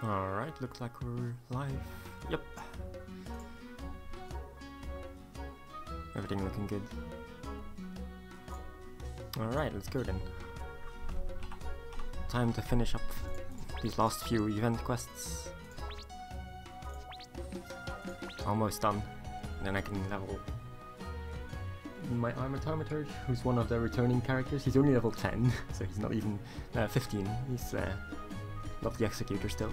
Alright, looks like we're live. Yep. Everything looking good. Alright, let's go then. Time to finish up these last few event quests. Almost done. Then I can level my Armatometer, who's one of the returning characters. He's only level 10, so he's not even 15. He's not the Executor still.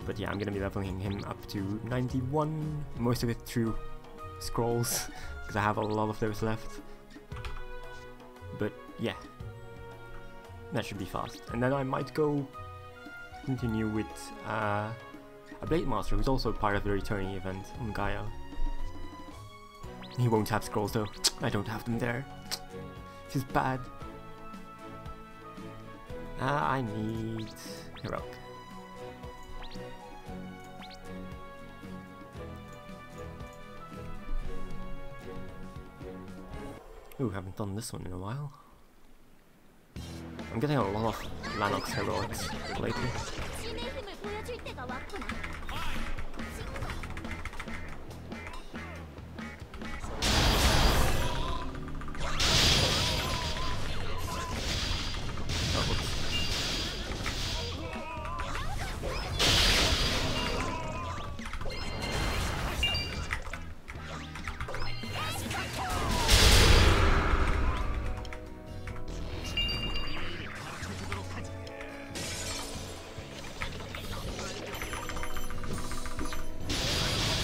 But yeah, I'm gonna be leveling him up to 91, most of it through scrolls, because I have a lot of those left. But yeah, that should be fast. And then I might go continue with a Blade Master, who's also part of the returning event on Gaia. He won't have scrolls though. I don't have them there. This is bad. I need Heroic. Ooh, haven't done this one in a while. I'm getting a lot of Lanox Heroics lately.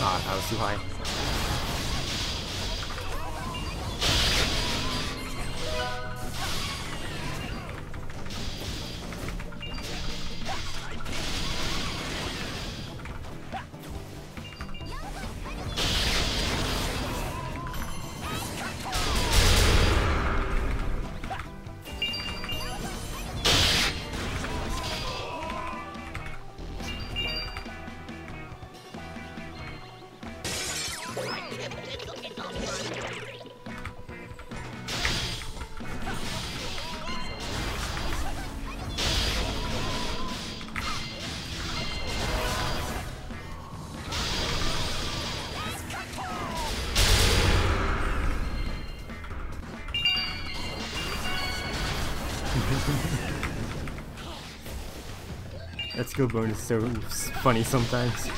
I was too high. That skill bonus is so funny sometimes.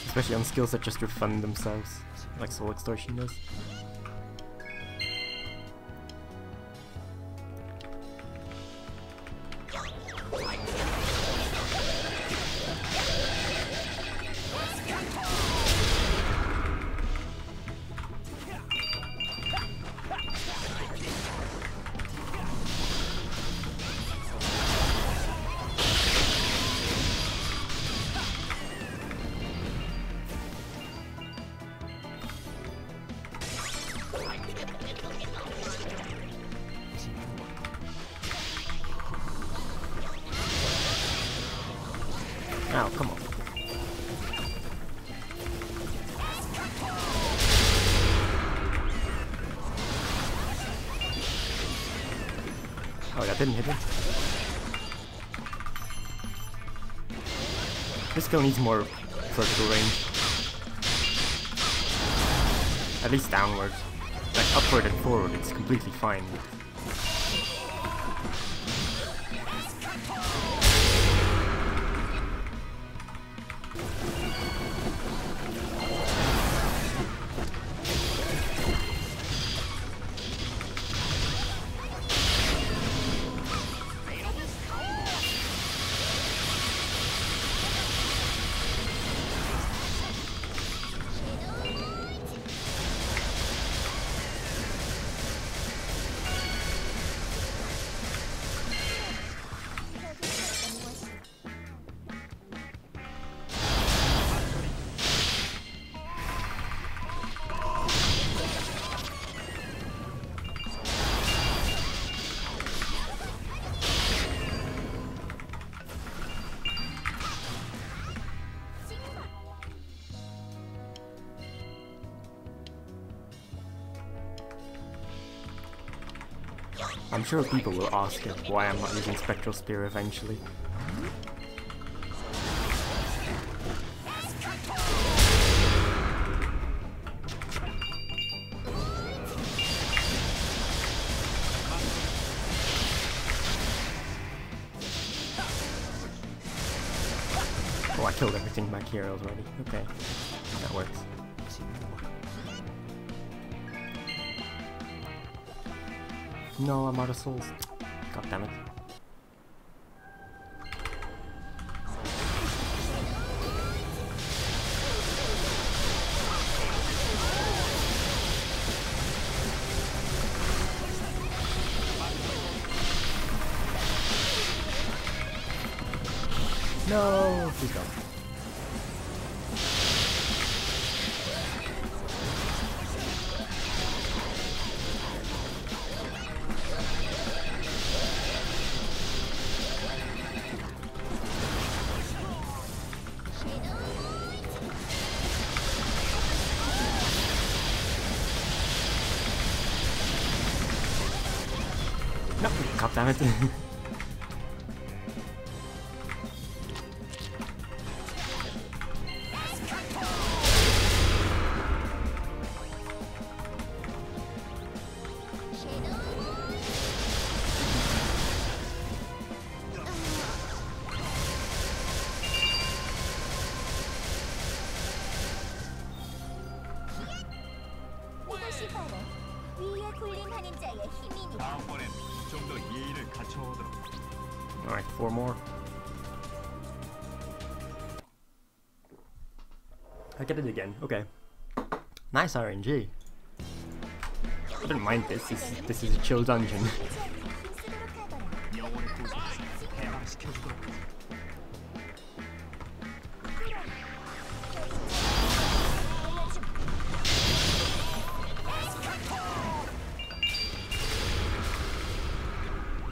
Especially on skills that just refund themselves, like Soul Extortion does. Ow, come on. Oh, that didn't hit him. This skill needs more vertical range. At least downward. Like upward and forward, it's completely fine. I'm sure people will ask why I'm not using Spectral Spear eventually. Oh, I killed everything back here already. Okay, that works. No, I'm out of souls. God damn it. No, please go. No, god damn it. Alright, 4 more. I get it again, okay. Nice RNG. I don't mind this, this is a chill dungeon.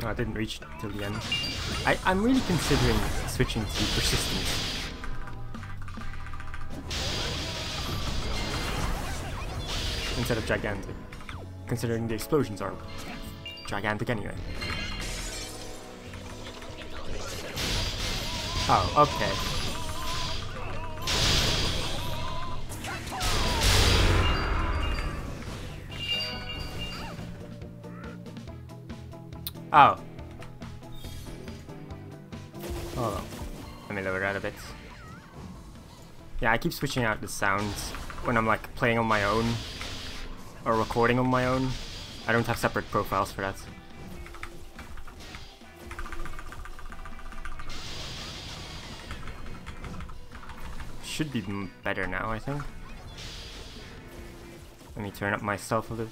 No, I didn't reach till the end. I'm really considering switching to persistence. Instead of gigantic. Considering the explosions are gigantic anyway. Oh, okay. Oh. Hold on. Let me lower that a bit. Yeah, I keep switching out the sounds when I'm like playing on my own or recording on my own. I don't have separate profiles for that. Should be better now, I think. Let me turn up myself a bit.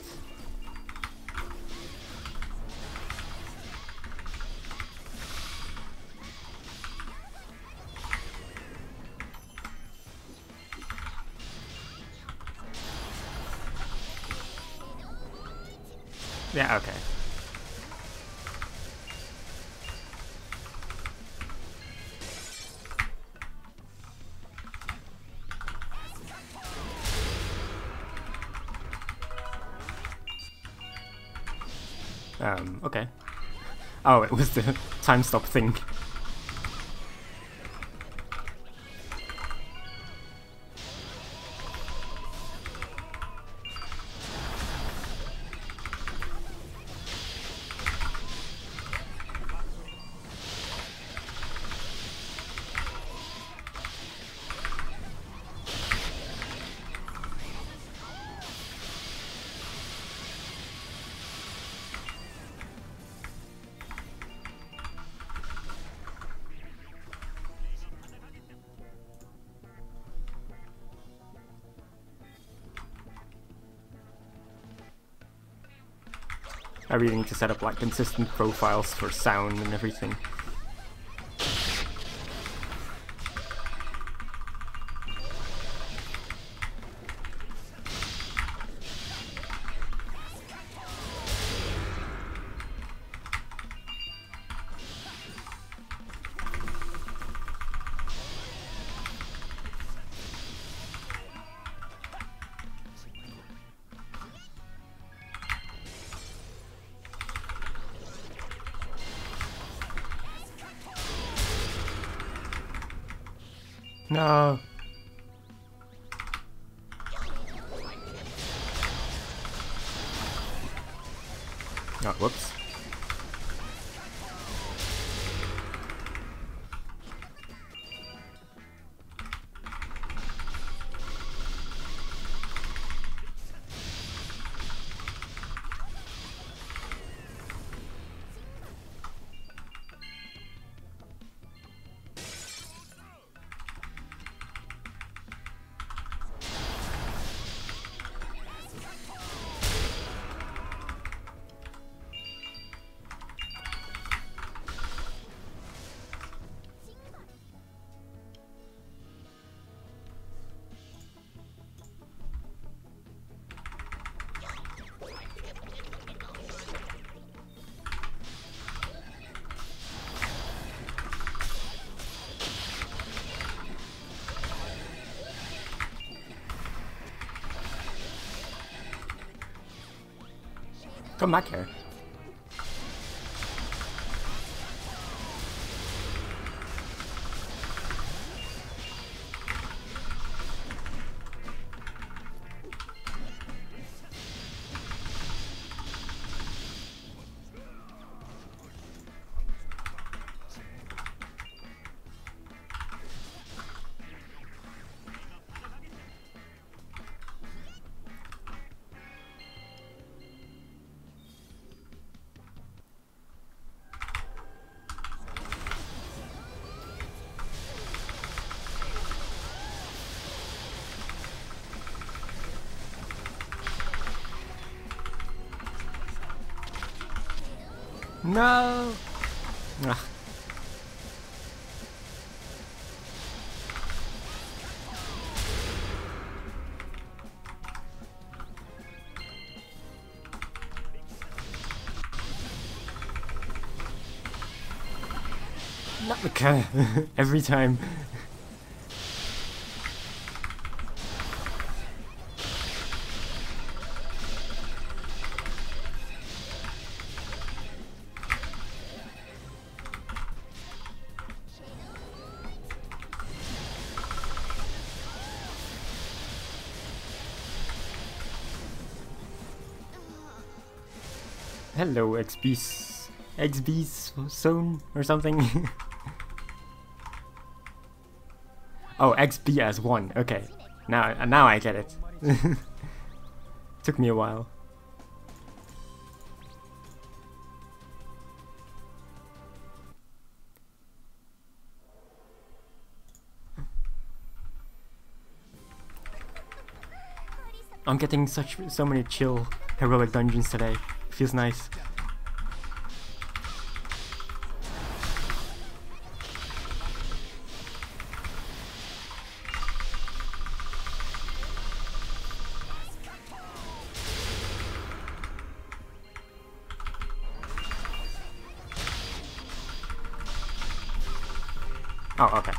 Yeah, okay. Okay. Oh, it was the time stop thing. I really need to set up like consistent profiles for sound and everything. No. Oh, whoops. Come back here. No! Ugh. Not the car. Every time. Hello, XB's zone or something. Oh, XB as 1. Okay, now I get it. Took me a while. I'm getting so many chill heroic dungeons today. Feels nice. Oh, okay.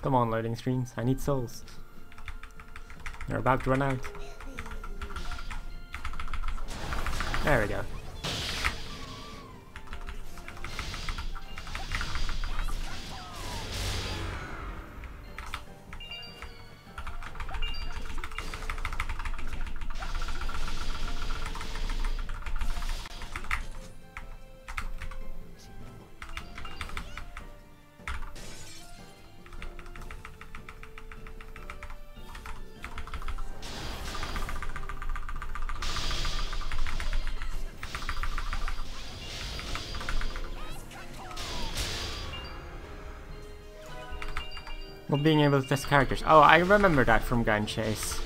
Come on, loading screens. I need souls. They're about to run out. There we go. Well, being able to test characters. Oh, I remember that from Gun Chase.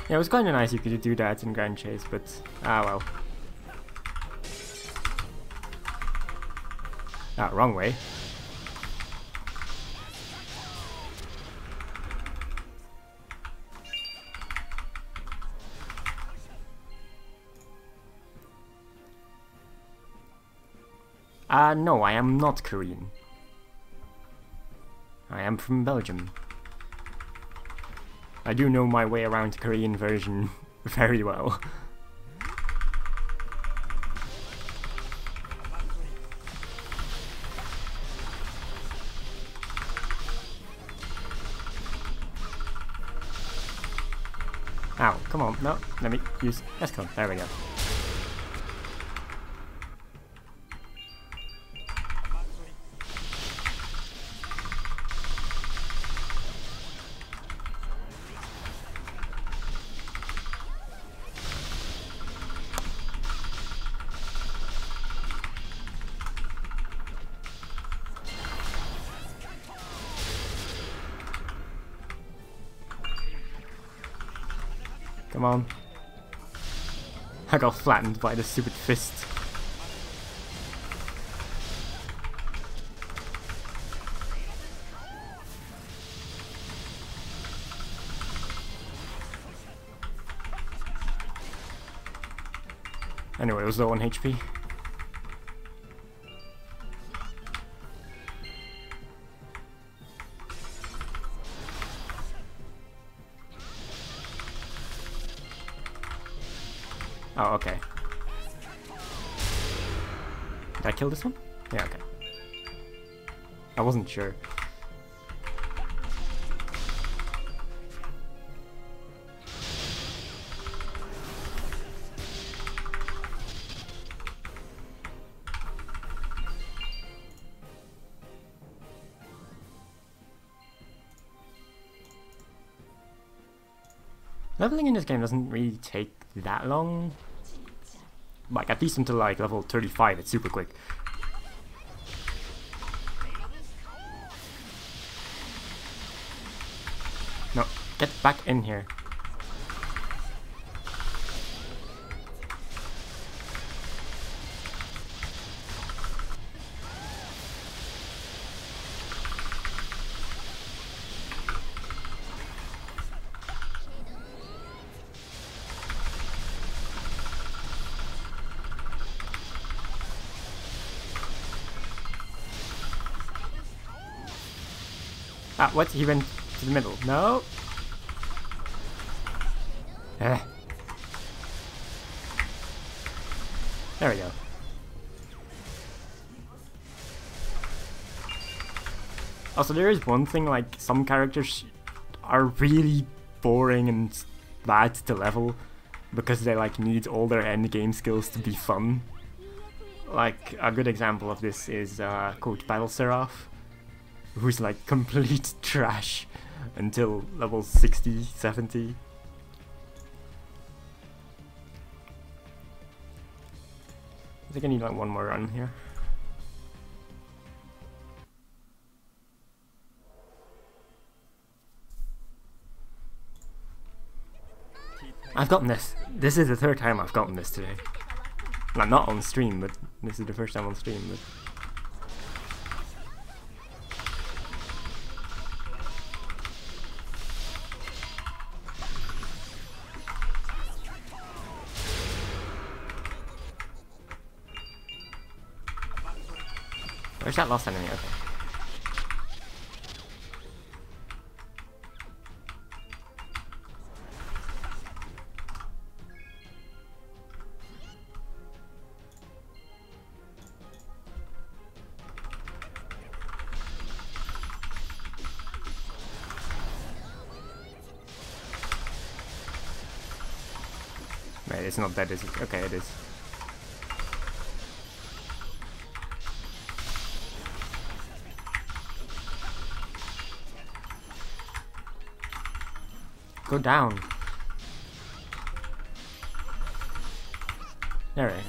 Yeah, it was kind of nice you could do that in Gun Chase, but ah well. Ah, wrong way. No, I am not Korean. I am from Belgium. I do know my way around the Korean version very well. Ow, come on, no, let me use S-Con, there we go. Come on. I got flattened by the stupid fist. Anyway, it was low on HP. Oh, okay. Did I kill this one? Yeah, okay. I wasn't sure. Leveling in this game doesn't really take that long. Like, at least until like level 35, it's super quick. No, get back in here. Ah, what? He went to the middle. No! Eh. There we go. Also, there is one thing, like, some characters are really boring and bad to level because they, like, need all their endgame skills to be fun. Like, a good example of this is Coach Battle Seraph, who's like complete trash until level 60, 70. I think I need like one more run here. I've gotten this. This is the third time I've gotten this today. Well, not on stream, but this is the first time on stream. But where's that last enemy? Okay. Wait, it's not dead, is it? Okay, it is. Go down. There we go.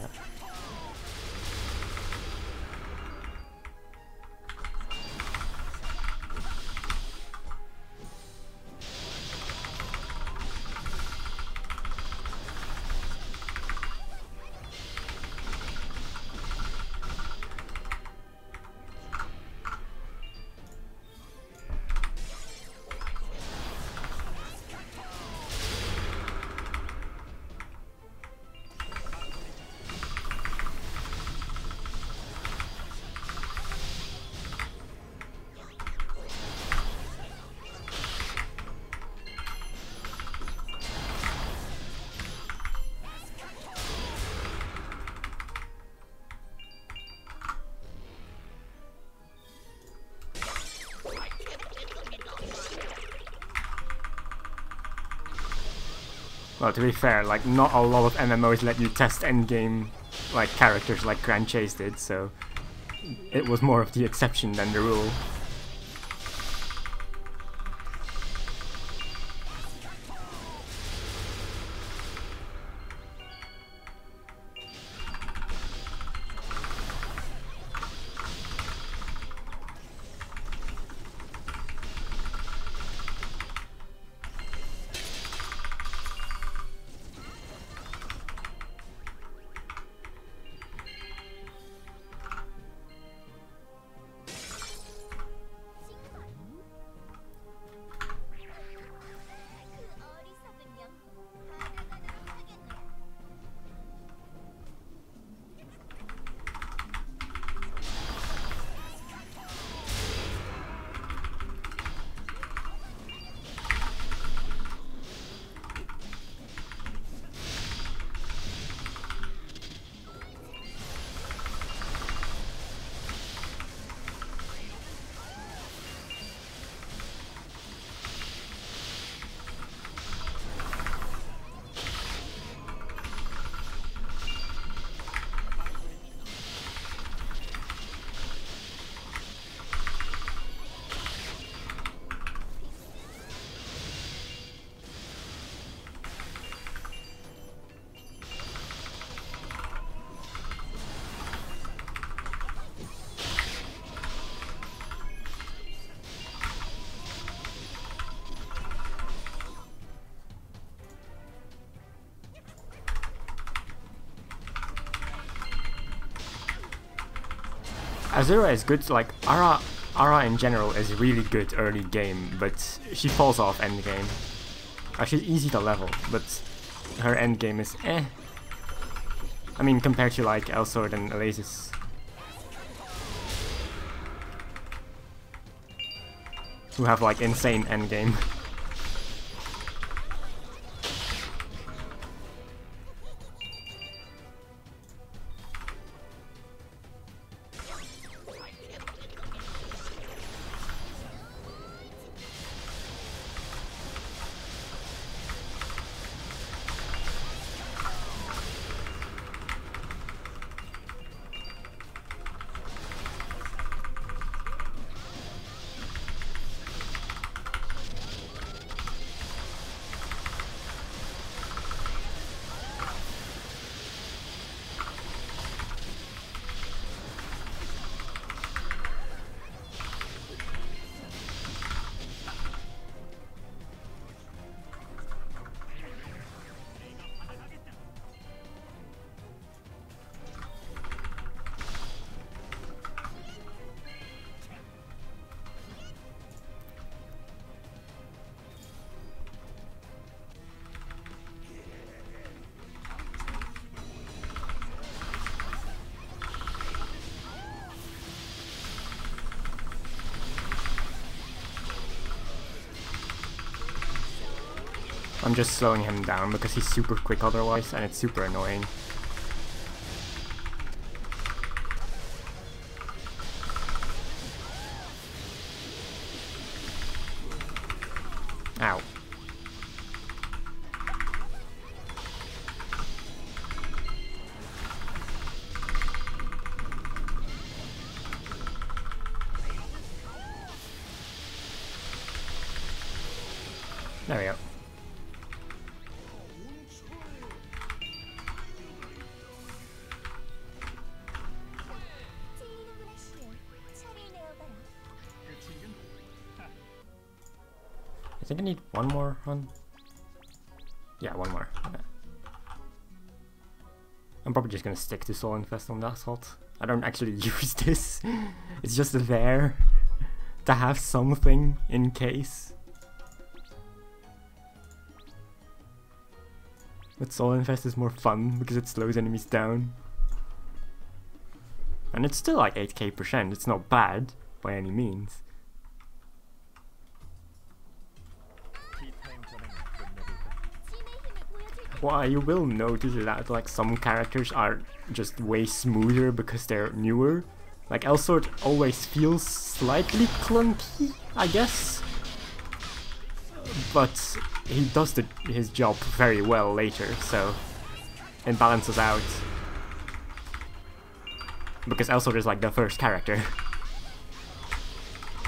Well, to be fair, like, not a lot of MMOs let you test endgame, like, characters like Grand Chase did, so it was more of the exception than the rule. Azura is good, like, Ara in general is really good early game, but she falls off end game. She's easy to level, but her end game is eh. I mean, compared to like Elsword and Elasis. Who have like insane end game. I'm just slowing him down because he's super quick otherwise, and it's super annoying. Ow. There we go. I think I need one more run. Yeah, one more. Okay. I'm probably just gonna stick to Soul Infest on that slot. I don't actually use this. It's just there to have something in case. But Soul Infest is more fun because it slows enemies down. And it's still like 8k%, it's not bad by any means. Well, you will notice that like some characters are just way smoother because they're newer. Like Elsword always feels slightly clunky, I guess. But he does his job very well later, so it balances out. Because Elsword is like the first character.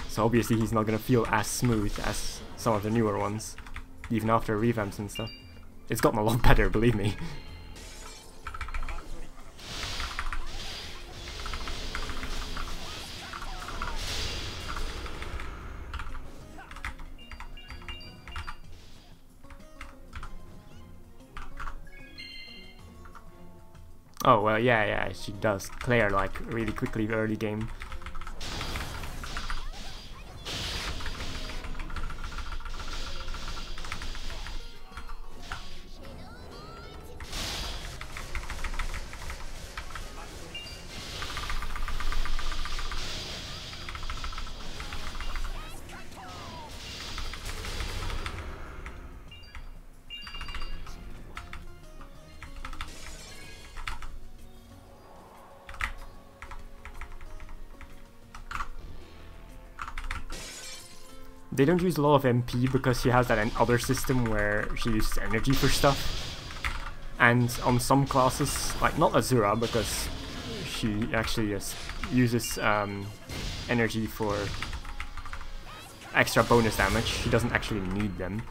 So obviously he's not gonna feel as smooth as some of the newer ones, even after revamps and stuff. It's gotten a lot better, believe me. Oh, well, yeah, she does clear like really quickly early game. They don't use a lot of MP because she has that other system where she uses energy for stuff. And on some classes, like not Azura, because she actually uses energy for extra bonus damage. She doesn't actually need them.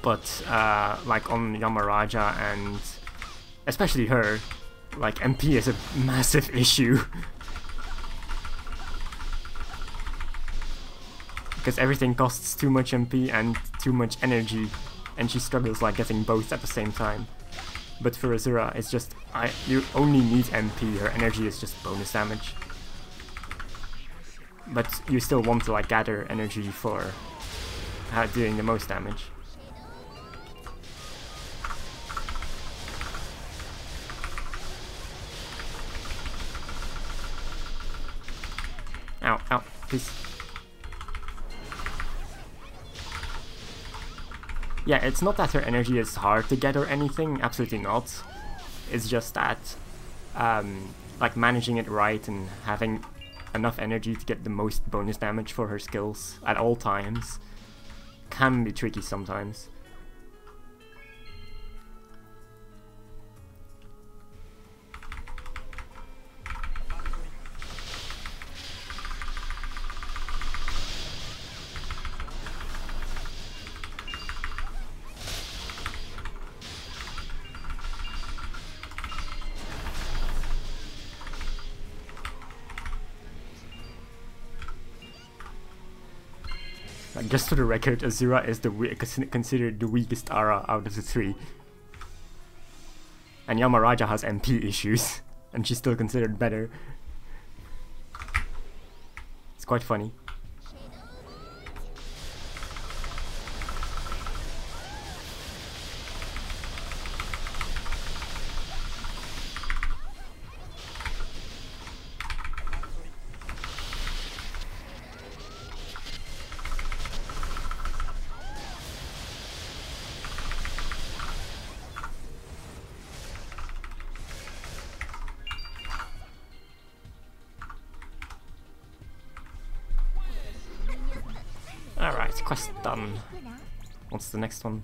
But like on Yamaraja and especially her, like MP is a massive issue. Because everything costs too much MP and too much energy, and she struggles like getting both at the same time. But for Azura, it's just, you only need MP, her energy is just bonus damage. But you still want to like gather energy for doing the most damage. Ow, ow, please. Yeah, it's not that her energy is hard to get or anything, absolutely not. It's just that, like managing it right and having enough energy to get the most bonus damage for her skills at all times can be tricky sometimes. Just for the record, Azura is considered the weakest Ara out of the three. And Yamaraja has MP issues, and she's still considered better. It's quite funny. Alright, quest done. What's the next one?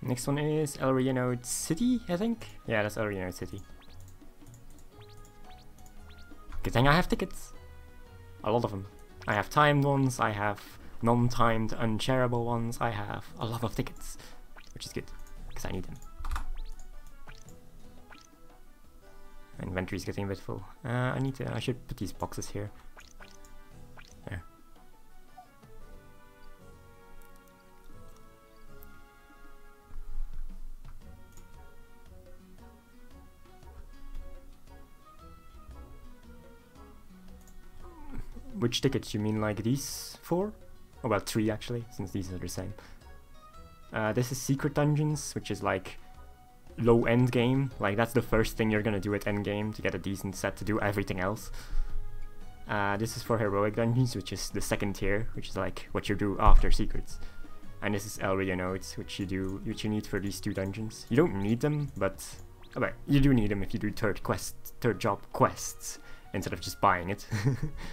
Next one is Elsword City, I think? Yeah, that's Elsword City. Good thing I have tickets. A lot of them. I have timed ones, I have non-timed unshareable ones, I have a lot of tickets. Which is good, because I need them. Inventory's getting a bit full. I should put these boxes here. There. Which tickets? You mean like these 4? Oh, well, 3 actually, since these are the same. This is Secret Dungeons, which is like low end game. Like that's the first thing you're gonna do at end game to get a decent set to do everything else. This is for heroic dungeons, which is the second tier, which is like what you do after secrets. And this is area nodes, which you need for these 2 dungeons. You don't need them, but you do need them if you do third job quests instead of just buying it,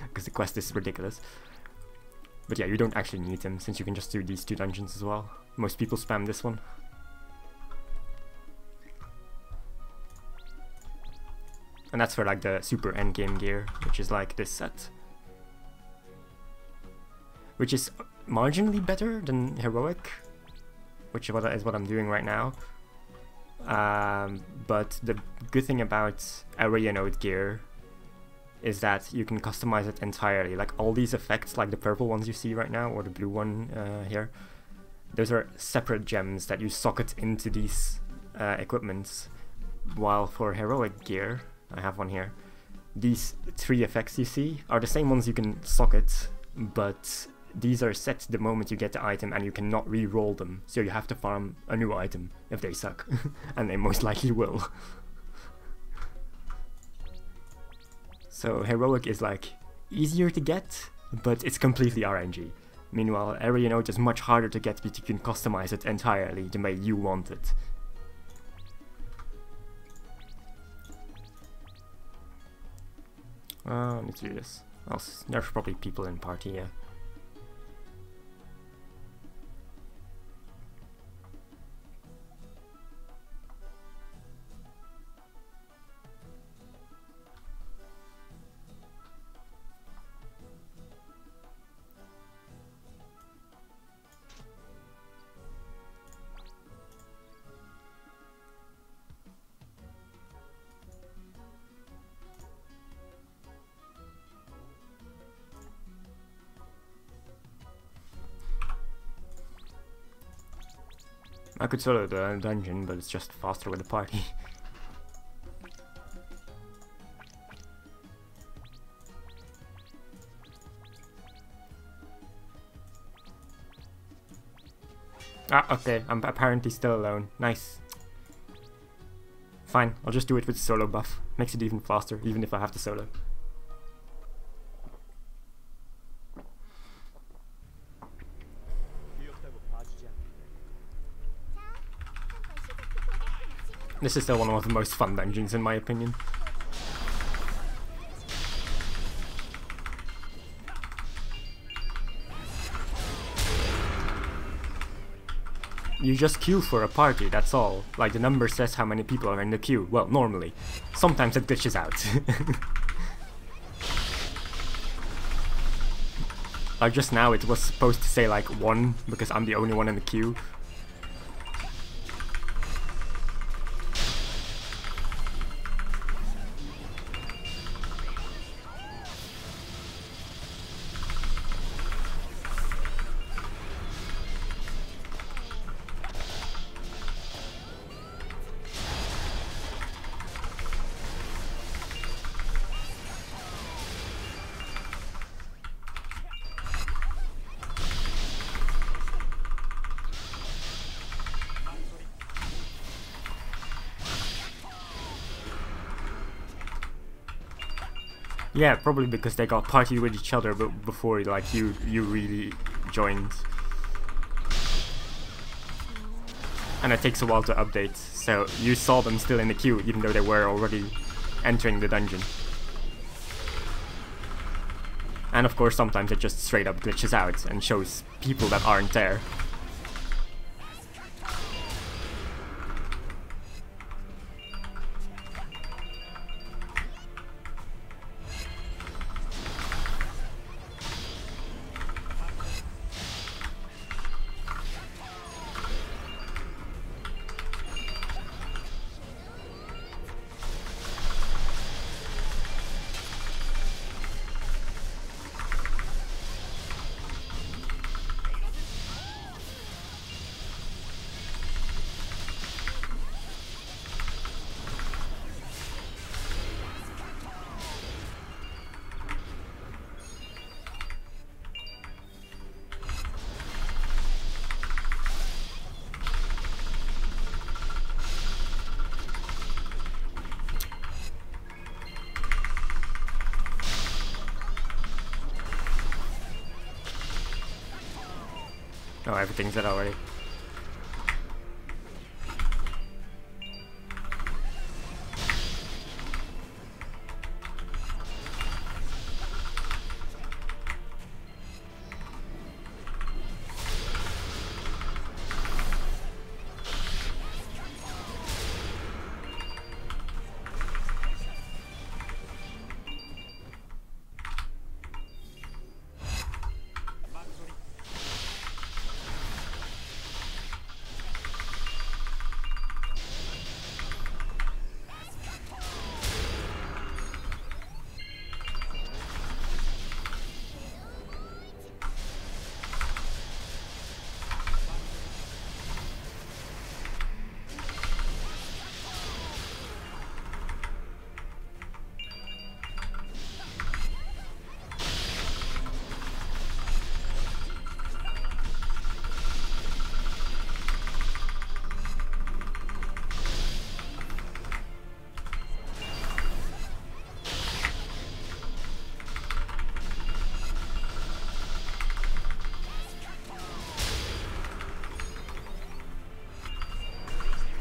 because the quest is ridiculous. But yeah, you don't actually need them since you can just do these 2 dungeons as well. Most people spam this one. And that's for like the super endgame gear, which is like this set, which is marginally better than heroic, which is what I'm doing right now. But the good thing about area node gear is that you can customize it entirely. Like all these effects, like the purple ones you see right now, or the blue one here, those are separate gems that you socket into these equipments. While for heroic gear, I have one here, these 3 effects you see are the same ones you can socket, but these are set the moment you get the item and you cannot re-roll them, so you have to farm a new item if they suck, and they most likely will. So heroic is like easier to get, but it's completely RNG. Meanwhile, area node is much harder to get, but you can customize it entirely the way you want it. Let's do this. There's probably people in party, yeah. I could solo the dungeon, but it's just faster with the party. Ah, okay, I'm apparently still alone. Nice. Fine, I'll just do it with solo buff. Makes it even faster, even if I have to solo. This is still one of the most fun dungeons in my opinion. You just queue for a party, that's all. Like the number says how many people are in the queue. Well, normally. Sometimes it glitches out. Like just now it was supposed to say like 1 because I'm the only one in the queue. Yeah, probably because they got partied with each other but before like you really joined. And it takes a while to update, so you saw them still in the queue even though they were already entering the dungeon. And of course sometimes it just straight up glitches out and shows people that aren't there. Oh, everything's dead already.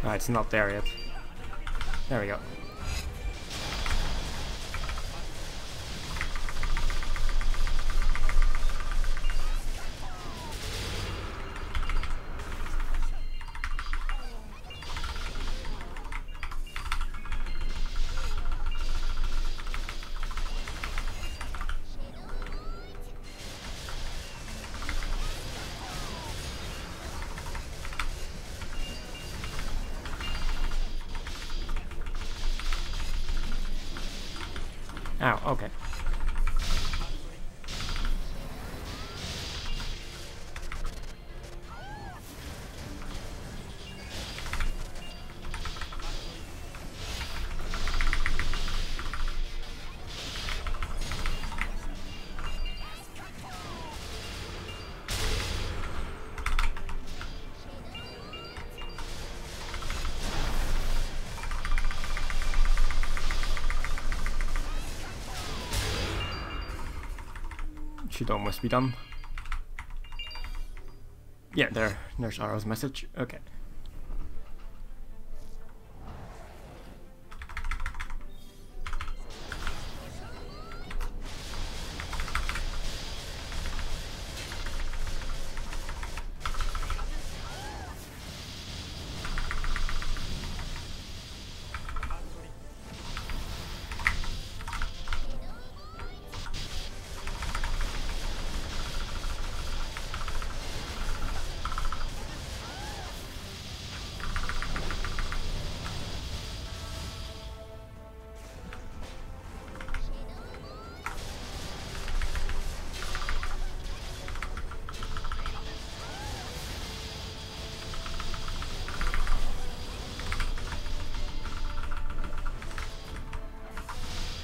Oh, it's not there yet. There we go. Ow, okay. Should almost be done. Yeah, there's Arrow's message. Okay.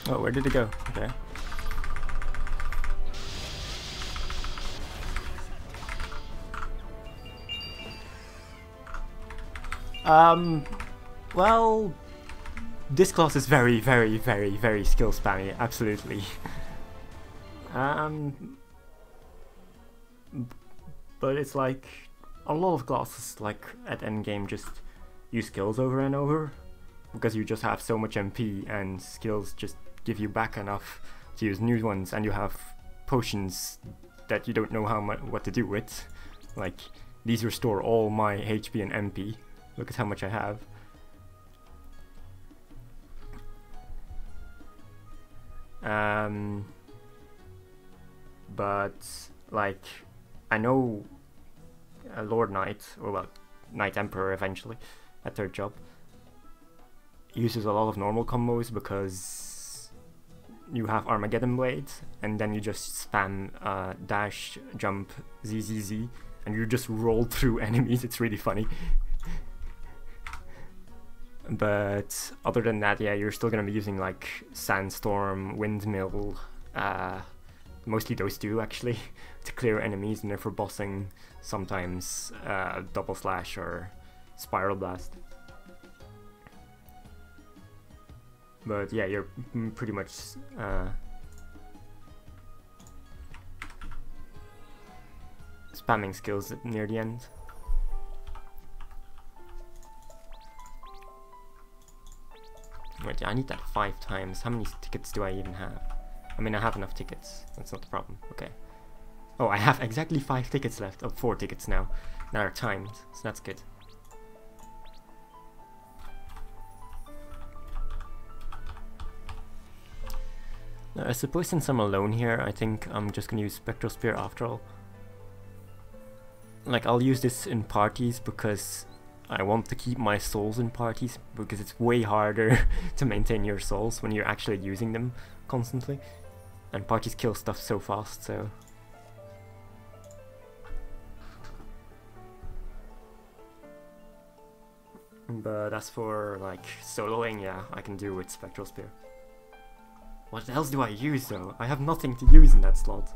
Oh, where did it go? Okay. Well, this class is very, very, very, very skill spammy, absolutely. But it's like, a lot of classes, like, at endgame just use skills over and over, because you just have so much MP and skills just give you back enough to use new ones, and you have potions that you don't know what to do with. Like, these restore all my HP and MP. Look at how much I have. But like, I know Lord Knight, or well, Knight Emperor eventually, at third job, uses a lot of normal combos because you have Armageddon Blade, and then you just spam dash, jump, ZZZ, and you just roll through enemies. It's really funny. But other than that, yeah, you're still gonna be using like Sandstorm, Windmill, mostly those two actually, to clear enemies, and therefore bossing sometimes Double Slash or Spiral Blast. But yeah, you're pretty much spamming skills near the end. Wait, I need that 5 times. How many tickets do I even have? I mean, I have enough tickets. That's not the problem. Okay. Oh, I have exactly 5 tickets left. Oh, 4 tickets now. Now they're timed, so that's good. Now, I suppose since I'm alone here, I think I'm just gonna use Spectral Spear after all. Like, I'll use this in parties because I want to keep my souls in parties, because it's way harder to maintain your souls when you're actually using them constantly. And parties kill stuff so fast, so... But as for, like, soloing, yeah, I can do with Spectral Spear. What else do I use, though? I have nothing to use in that slot.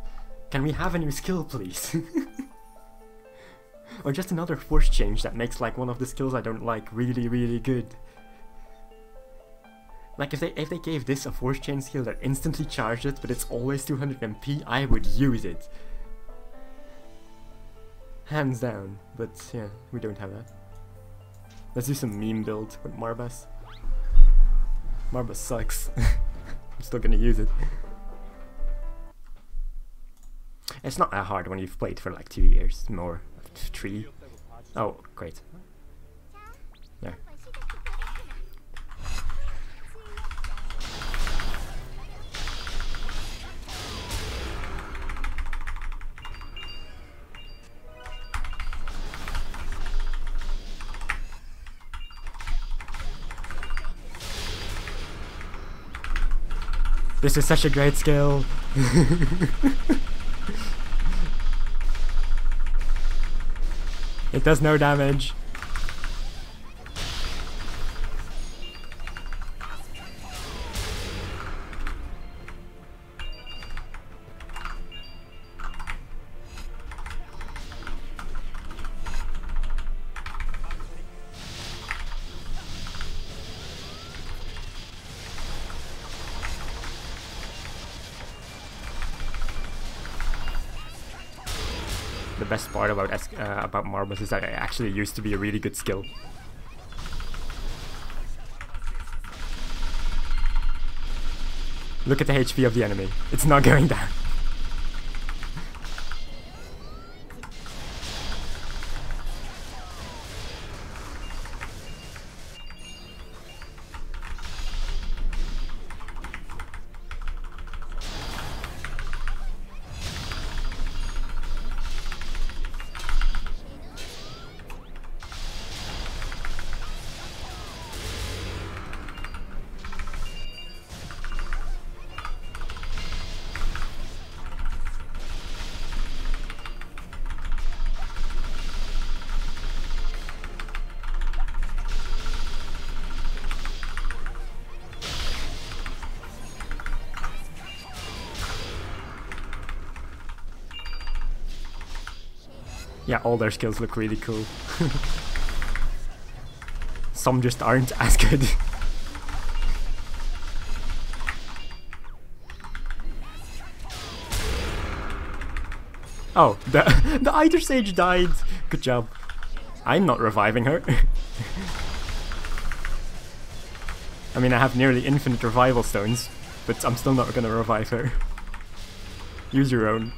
Can we have a new skill, please? Or just another force change that makes, like, one of the skills I don't like really, really good. Like, if they gave this a force change skill that instantly charged it, but it's always 200 MP, I would use it. Hands down. But, yeah, we don't have that. Let's do some meme build with Marbas. Marbas sucks. I'm still gonna use it. It's not that hard when you've played for like 2 years, more. 3. Oh, great. There. This is such a great skill. It does no damage. The best part about Marbas is that it actually used to be a really good skill. Look at the HP of the enemy. It's not going down. Yeah, all their skills look really cool. Some just aren't as good. Oh, the Either Sage died. Good job. I'm not reviving her. I mean, I have nearly infinite revival stones, but I'm still not gonna revive her. Use your own.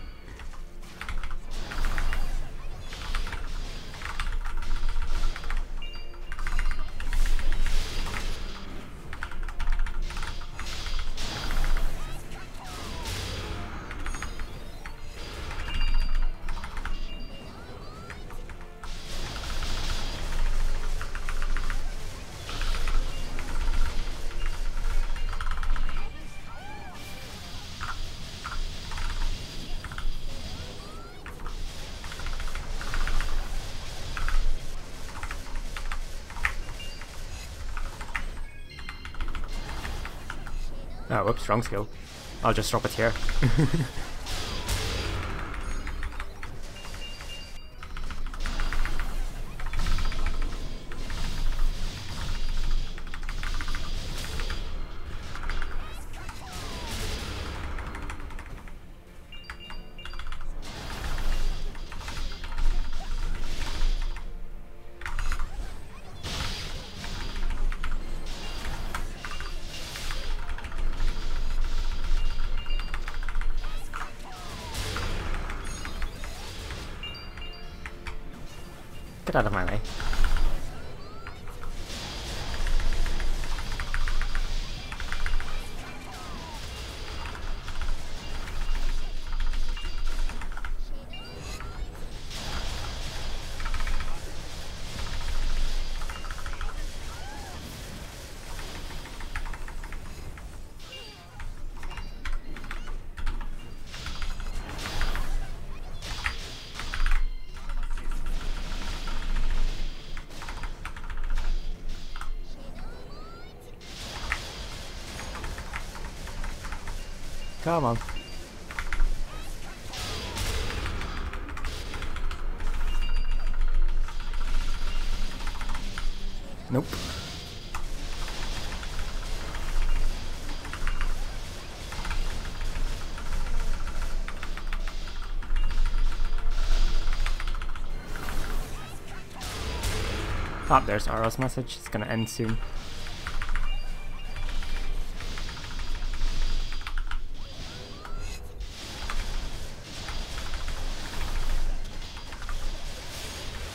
Oh, whoops, wrong skill. I'll just drop it here. Get out of my way. Come on. Nope. Oh, there's Ara's message. It's gonna end soon.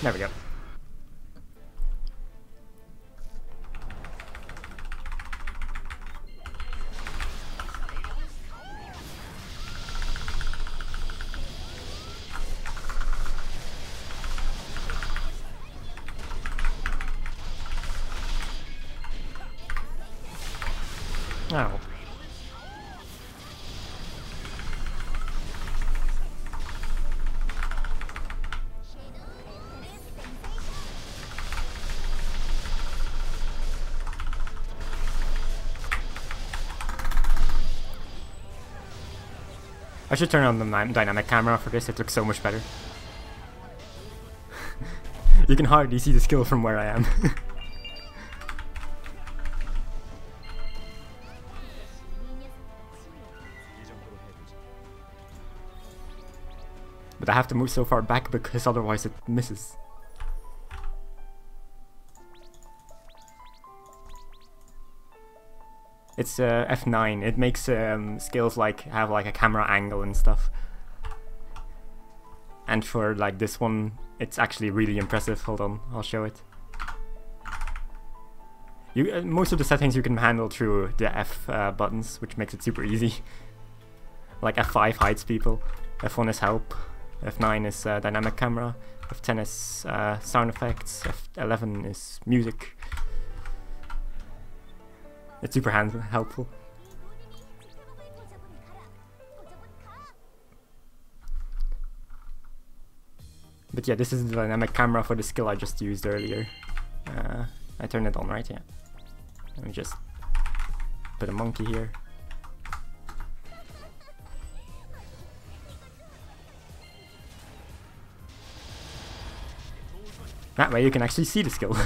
There we go. Oh. I should turn on the dynamic camera for this, it looks so much better. You can hardly see the skill from where I am. But I have to move so far back because otherwise it misses. It's F9. It makes skills like have like a camera angle and stuff. And for like this one, it's actually really impressive. Hold on, I'll show it. You most of the settings you can handle through the F buttons, which makes it super easy. Like F5 hides people, F1 is help, F9 is dynamic camera, F10 is sound effects, F11 is music. It's super helpful. But yeah, this is the dynamic camera for the skill I just used earlier. I turned it on, right? Yeah. Let me just put a monkey here. That way you can actually see the skill.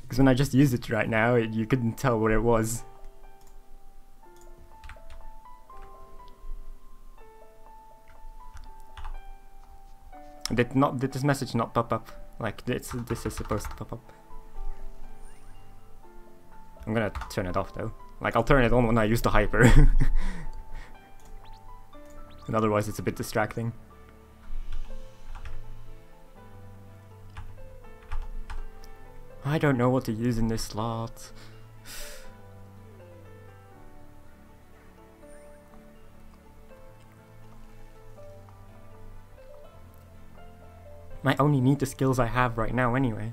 Because when I just used it right now, you couldn't tell what it was. Did this message not pop up? Like this is supposed to pop up. I'm gonna turn it off though. Like I'll turn it on when I use the hyper. And otherwise it's a bit distracting. I don't know what to use in this slot. I only need the skills I have right now anyway.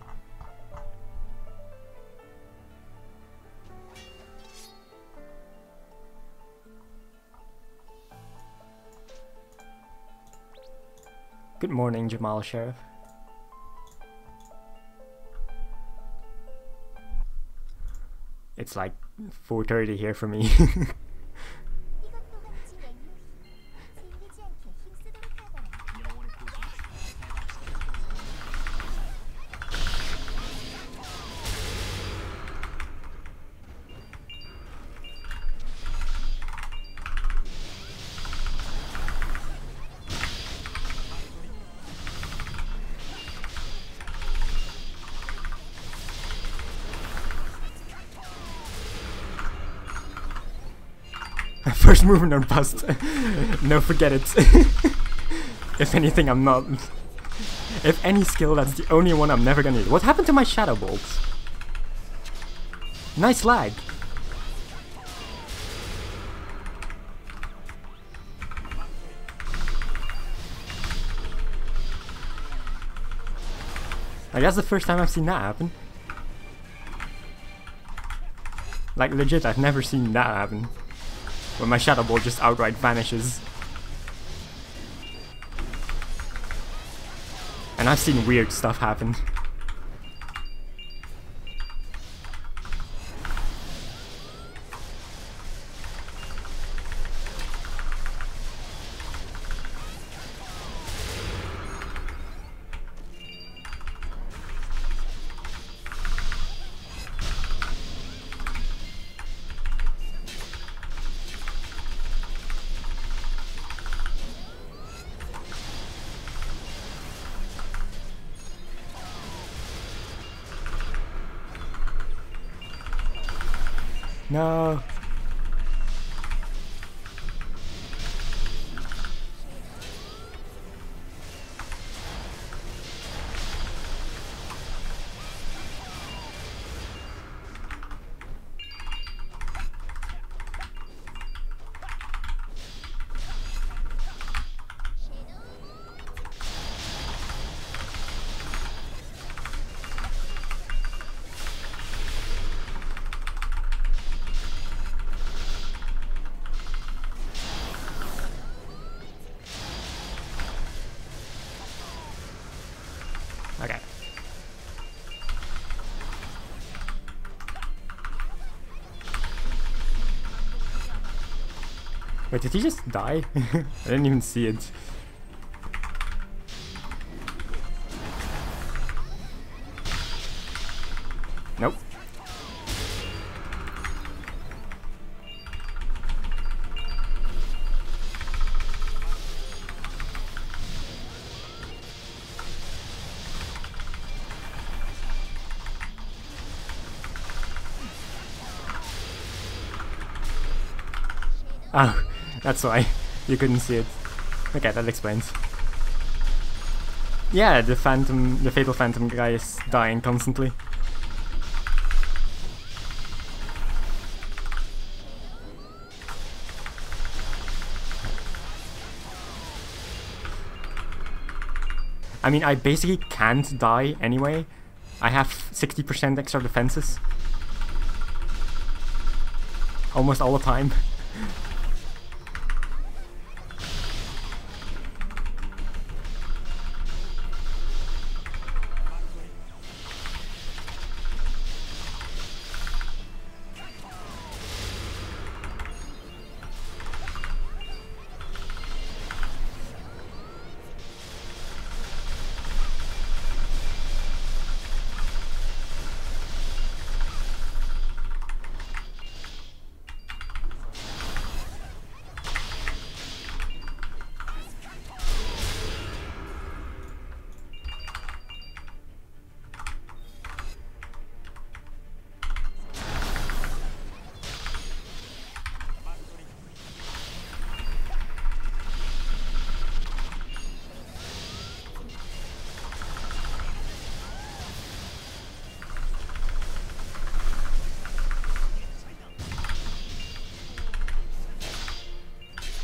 Good morning, Jamal Sheriff. It's like 4:30 here for me. First movement or bust. No, forget it. If anything, I'm not If any skill, that's the only one I'm never gonna use. What happened to my shadow bolts? Nice lag. Like, that's the first time I've seen that happen. Like, legit, I've never seen that happen. When my shadow ball just outright vanishes. And I've seen weird stuff happen. No. Okay. Wait, did he just die? I didn't even see it. Nope. Oh, that's why you couldn't see it. Okay, that explains. Yeah, the fatal phantom guy is dying constantly. I mean, I basically can't die anyway. I have 60% extra defenses. Almost all the time.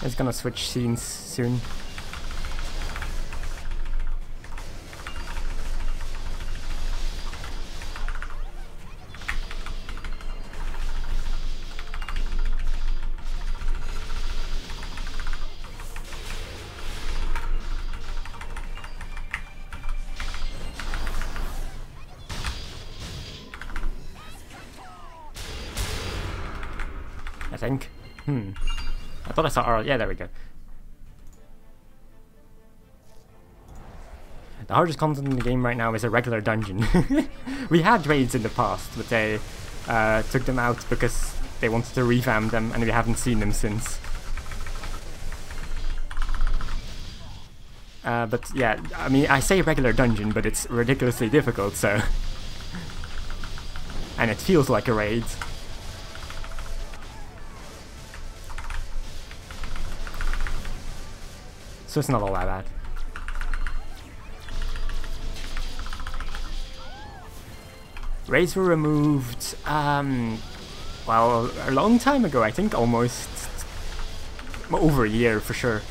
It's gonna switch scenes soon. I think. I thought I saw Arl. Yeah, there we go. The hardest content in the game right now is a regular dungeon. We had raids in the past, but they took them out because they wanted to revamp them, and we haven't seen them since. But yeah, I mean, I say regular dungeon, but it's ridiculously difficult, so... and it feels like a raid. So it's not all that bad. Raids were removed, well, a long time ago, I think almost over a year for sure.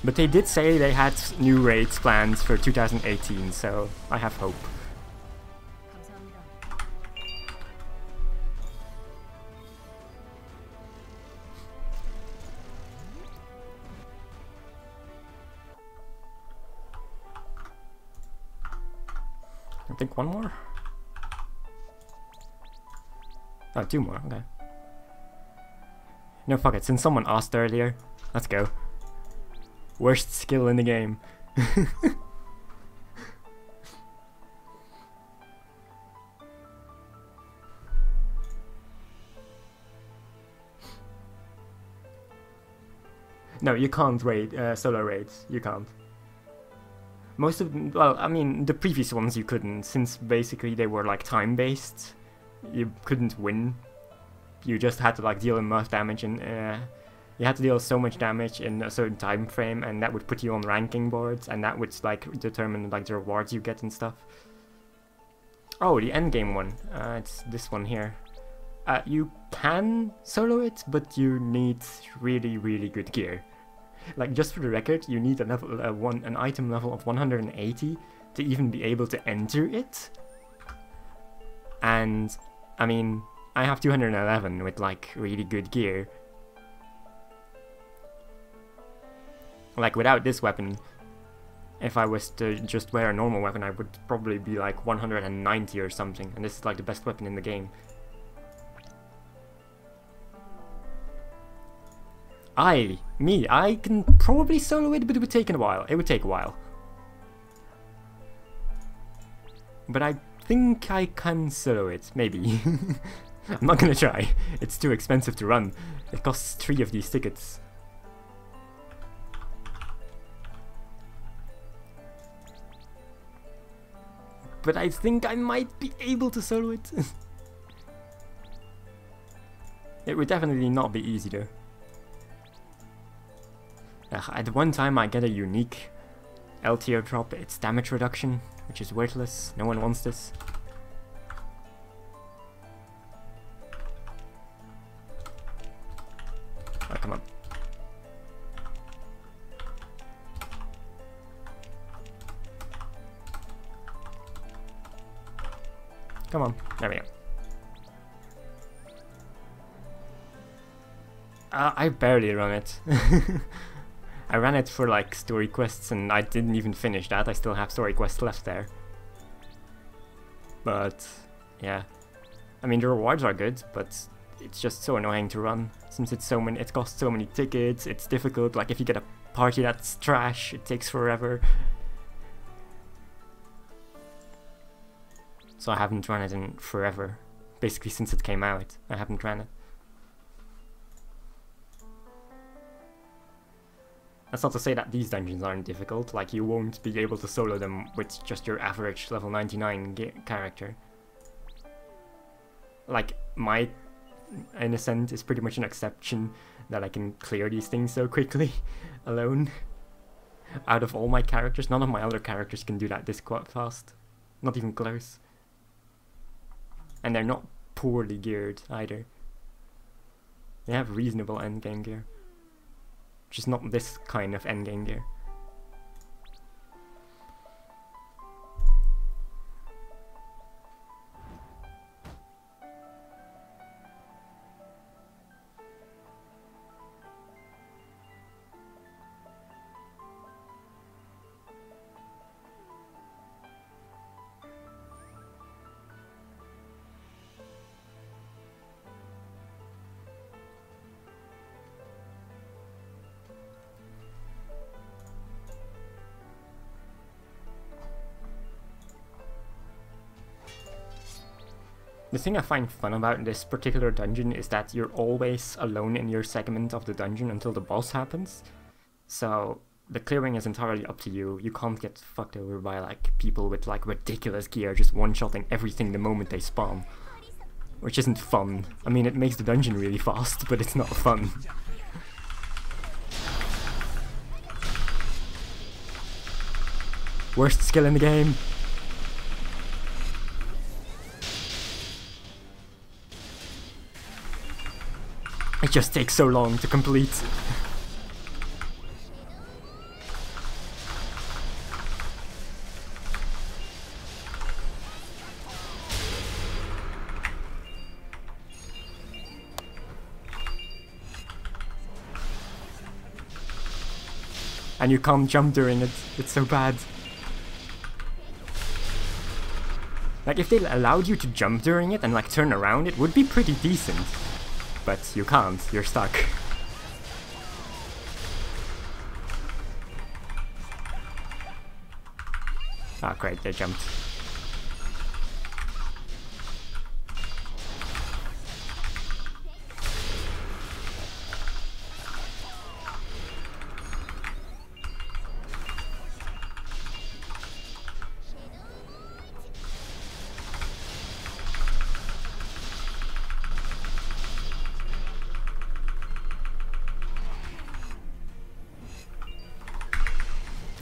But they did say they had new raids planned for 2018, so I have hope. I think one more? Oh, two more, okay. No, fuck it, since someone asked earlier, let's go. Worst skill in the game. No, you can't raid, solo raids, you can't. Most of them, well, I mean, the previous ones you couldn't, since basically they were like time-based. You couldn't win. You just had to like deal enough damage, and you had to deal so much damage in a certain time frame, and that would put you on ranking boards, and that would like determine like the rewards you get and stuff. Oh, the endgame one. It's this one here. You can solo it, but you need really, really good gear. Like, just for the record, you need a level, an item level of 180 to even be able to enter it. And, I mean, I have 211 with, like, really good gear. Like, without this weapon, if I was to just wear a normal weapon, I would probably be, like, 190 or something. And this is, like, the best weapon in the game. I can probably solo it, but it would take a while. It would take a while. But I think I can solo it, maybe. I'm not gonna try. It's too expensive to run. It costs 3 of these tickets. But I think I might be able to solo it. It would definitely not be easy though. At one time I get a unique L tier drop, it's damage reduction, which is worthless, no one wants this. Oh, come on. Come on, there we go. I barely run it. I ran it for like story quests and I didn't even finish that. I still have story quests left there. But yeah, I mean the rewards are good, but it's just so annoying to run since it's so many. It costs so many tickets. It's difficult. Like if you get a party that's trash, it takes forever. So I haven't run it in forever. Basically since it came out, I haven't ran it. That's not to say that these dungeons aren't difficult, like you won't be able to solo them with just your average level 99 character. Like, my Innocent is pretty much an exception that I can clear these things so quickly alone. Out of all my characters, none of my other characters can do that this fast. Not even close. And they're not poorly geared either. They have reasonable endgame gear. Just not this kind of endgame gear. The thing I find fun about this particular dungeon is that you're always alone in your segment of the dungeon until the boss happens. So the clearing is entirely up to you. You can't get fucked over by like people with like ridiculous gear just one-shotting everything the moment they spawn. Which isn't fun. I mean, it makes the dungeon really fast, but it's not fun. Worst skill in the game. That just takes so long to complete. And you can't jump during it. It's so bad. Like, if they allowed you to jump during it and like turn around, it would be pretty decent. But you can't. You're stuck. Ah, great, they jumped.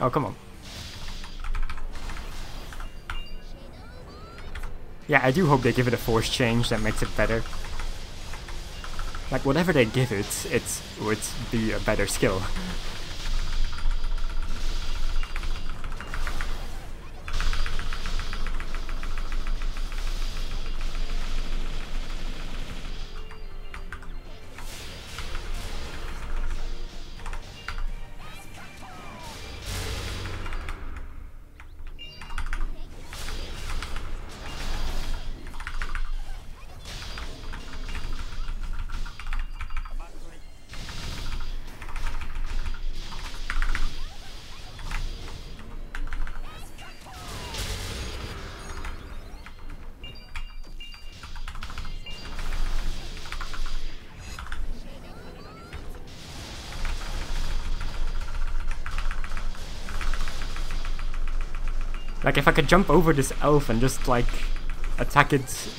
Oh, come on. Yeah, I do hope they give it a force change that makes it better. Like, whatever they give it, it would be a better skill. Like, if I could jump over this elf and just, like, attack it...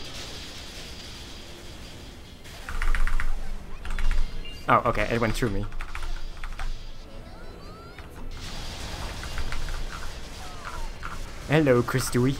Oh, okay, it went through me. Hello, Chris Dewey.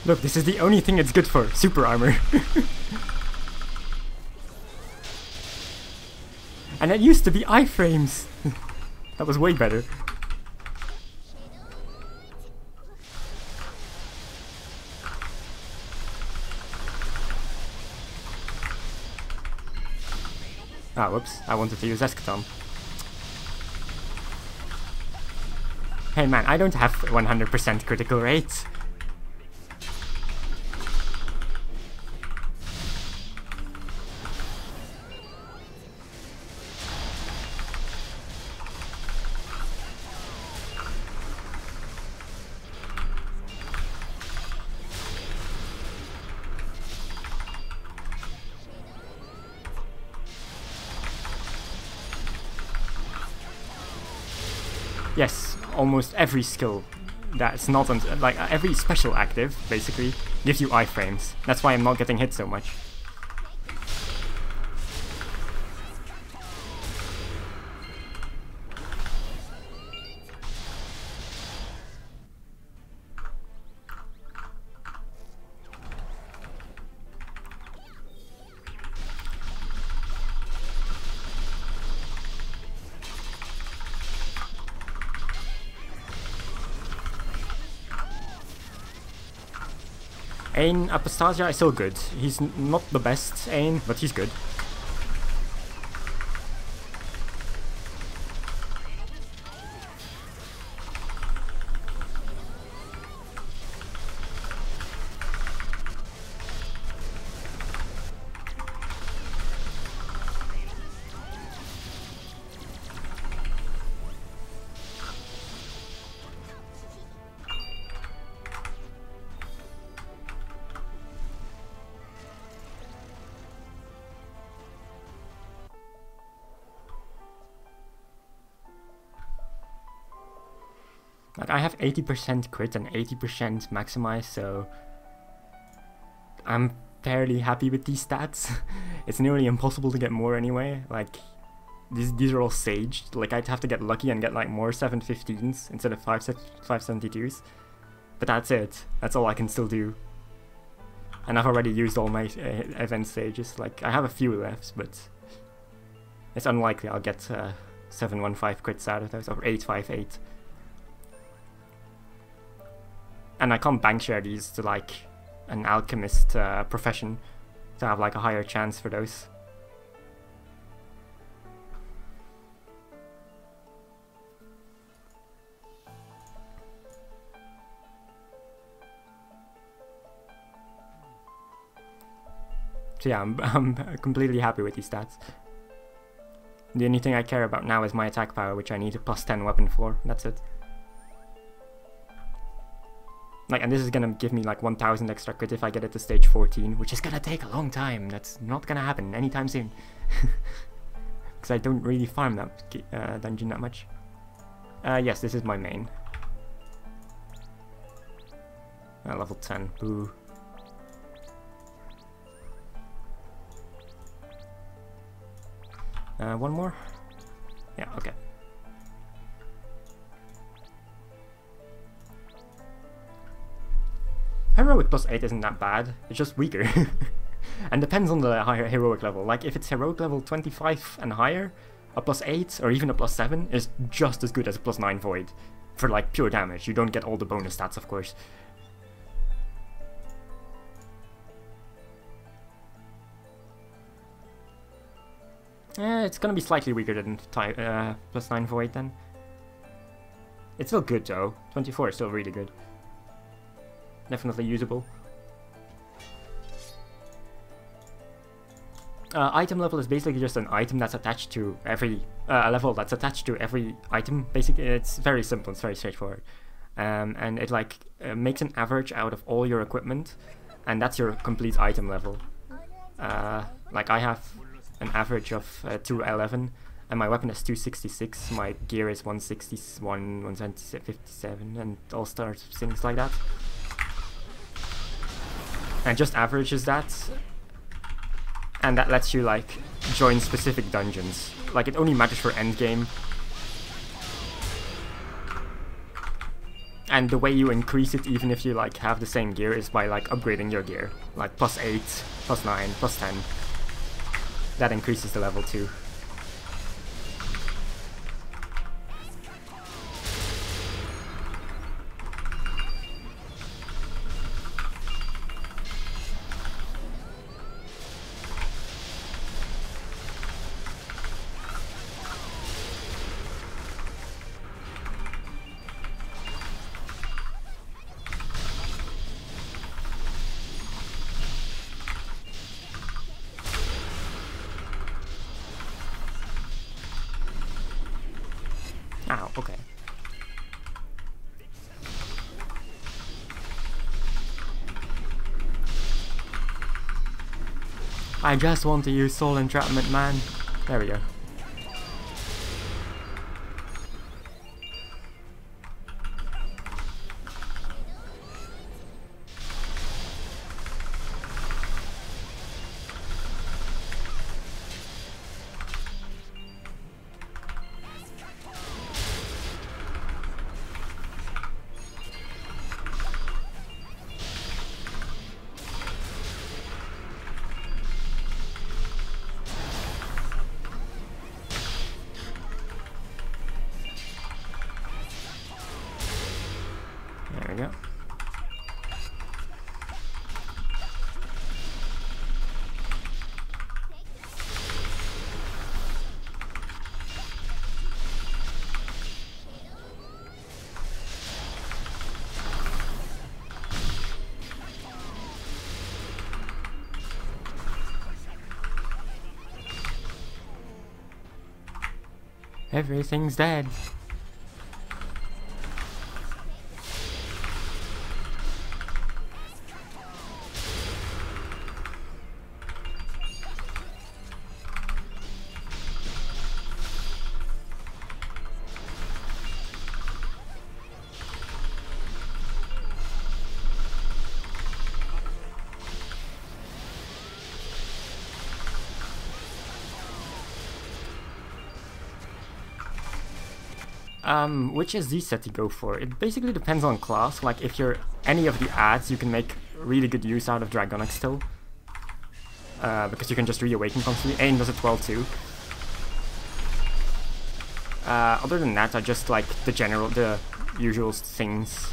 Look, this is the only thing it's good for. Super armor. And it used to be iframes. That was way better. Ah, whoops. I wanted to use Eschaton. Hey man, I don't have 100% critical rate. Yes, almost every skill that's not like every special active basically gives you iframes. That's why I'm not getting hit so much. Ain Apostasia is still good. He's not the best Ain, but he's good. Like, I have 80% crit and 80% maximize, so I'm fairly happy with these stats. It's nearly impossible to get more anyway. Like, these are all saged. Like, I'd have to get lucky and get like more 715s instead of 572s. But that's it. That's all I can still do. And I've already used all my event stages. Like, I have a few left, but it's unlikely I'll get 715 crits out of those, or 858. And I can't bank share these to like an alchemist profession to have like a higher chance for those. So yeah, I'm completely happy with these stats. The only thing I care about now is my attack power, which I need a +10 weapon for. That's it. Like, and this is gonna give me like 1000 extra crit if I get it to stage 14, which is gonna take a long time. That's not gonna happen anytime soon. Because I don't really farm that dungeon that much. Yes, this is my main. Level 10, boo. One more? Yeah, okay. Heroic +8 isn't that bad, it's just weaker. And depends on the higher heroic level. Like, if it's heroic level 25 and higher, a +8 or even a +7 is just as good as a +9 void. For like pure damage. You don't get all the bonus stats, of course. It's gonna be slightly weaker than +9 void then. It's still good though. 24 is still really good. Definitely usable. Item level is basically just an item that's attached to every a level that's attached to every item. Basically, it's very simple. It's very straightforward, and it like makes an average out of all your equipment, and that's your complete item level. Like I have an average of 211, and my weapon is 266. My gear is 161, 157, and all sorts of things like that. And just averages that, and that lets you like join specific dungeons. Like it only matters for endgame. And the way you increase it, even if you like have the same gear, is by like upgrading your gear. Like +8, +9, +10. That increases the level too. Ow, okay. I just want to use soul entrapment, man. There we go. Everything's dead. Which SD set to go for? It basically depends on class. Like, if you're any of the ads, you can make really good use out of Dragonic still. Because you can just reawaken constantly. Ain does it well too. Other than that, I just like the usual things.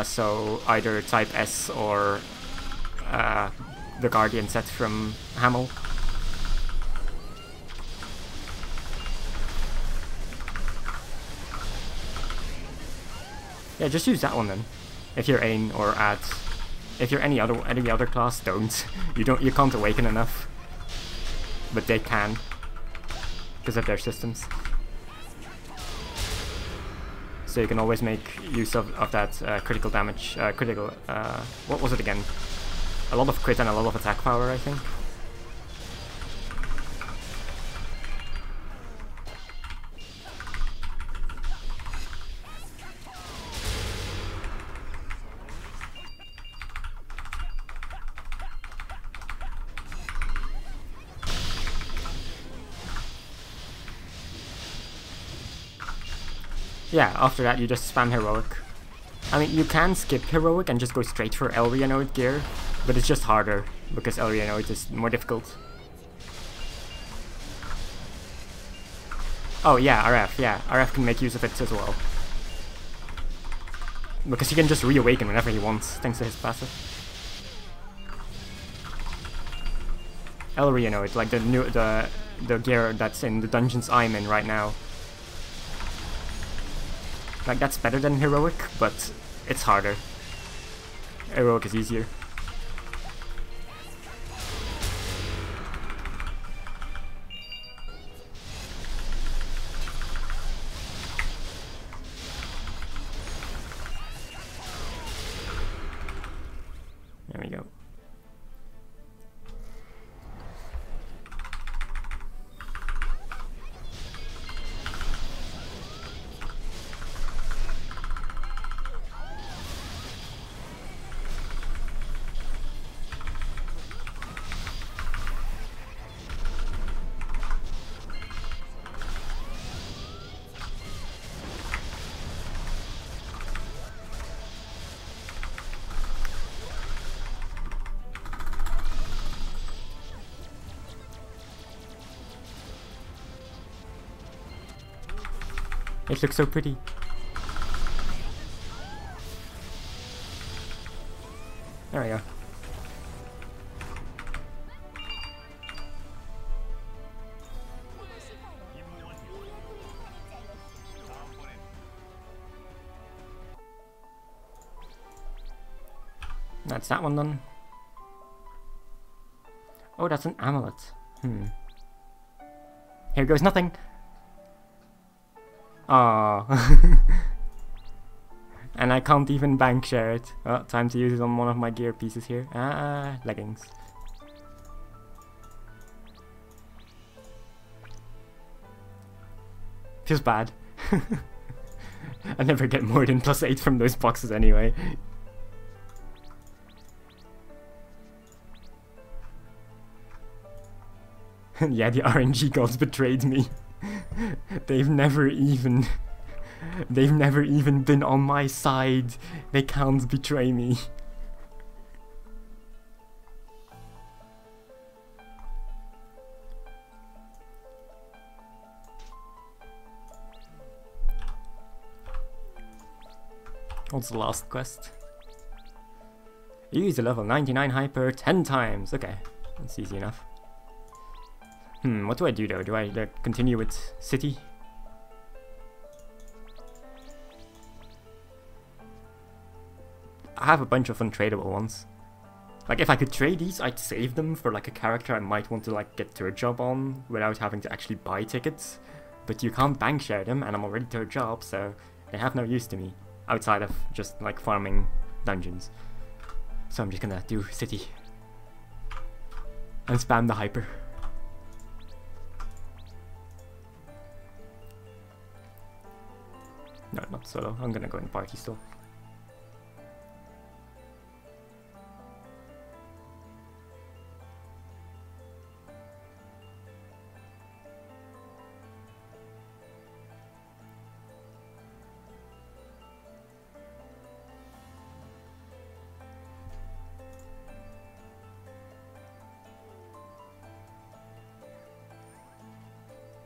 So either type S or the Guardian set from Hamel. Yeah, just use that one then. If you're Ain or Ad. If you're any other class, don't. You can't awaken enough. But they can. Because of their systems. So you can always make use of that critical damage, what was it again? A lot of crit and a lot of attack power, I think. Yeah, after that you just spam Heroic. I mean, you can skip Heroic and just go straight for Elrianoid gear, but it's just harder, because Elrianoid is more difficult. Oh yeah, RF can make use of it as well. Because he can just reawaken whenever he wants, thanks to his passive. Elrianoid, like the gear that's in the dungeons I'm in right now. Like, that's better than Heroic, but it's harder. Heroic is easier. There we go. It looks so pretty. There we go. That's that one done. Oh, that's an amulet. Here goes nothing. Aww. And I can't even bank share it. Oh, time to use it on one of my gear pieces here. Leggings. Feels bad. I never get more than +8 from those boxes anyway. Yeah, the RNG gods betrayed me. They've never even been on my side. They can't betray me. What's the last quest? Use a level 99 hyper 10 times. Okay, that's easy enough. What do I do though? Do I continue with City? I have a bunch of untradeable ones. Like, if I could trade these, I'd save them for, like, a character I might want to, like, get third job on without having to actually buy tickets. But you can't bank share them, and I'm already third job, so they have no use to me, outside of just, like, farming dungeons. So I'm just gonna do city. And spam the hyper. No, not solo. I'm gonna go in party still.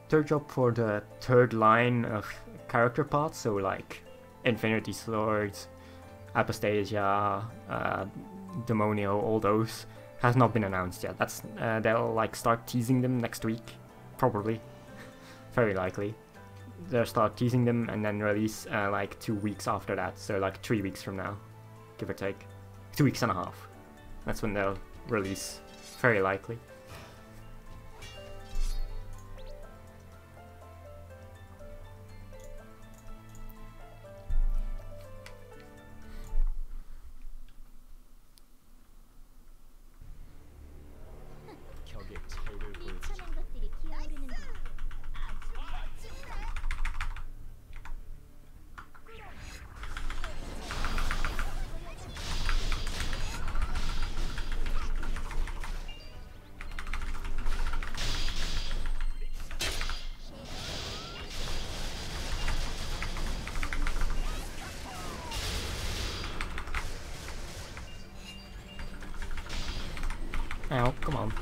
Third job for the third line of character paths, so like Infinity Swords, Apostasia, Demonio, all those, has not been announced yet. That's they'll like start teasing them next week, probably, very likely. They'll start teasing them and then release like 2 weeks after that, so like 3 weeks from now, give or take, 2 weeks and a half. That's when they'll release, very likely. Ow, come on.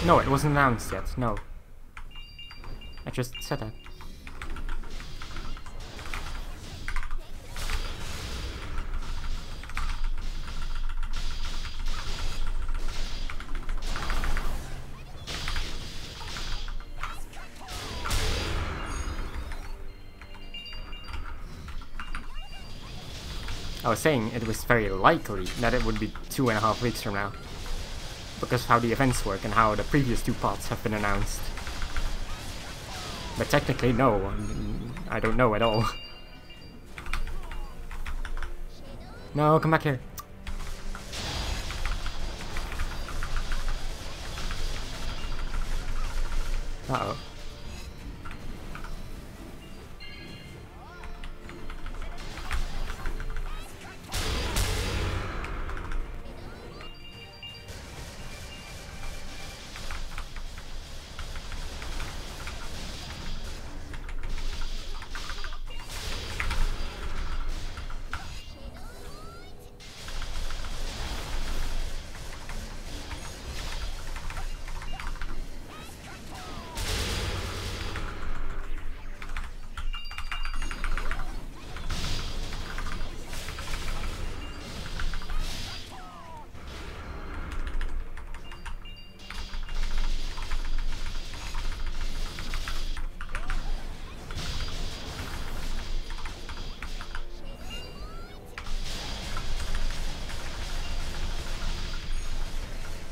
No, it wasn't announced yet, no. I just said that. I was saying it was very likely that it would be 2.5 weeks from now, because of how the events work and how the previous 2 pots have been announced. But technically, no, I don't know at all. No, come back here. Uh-oh.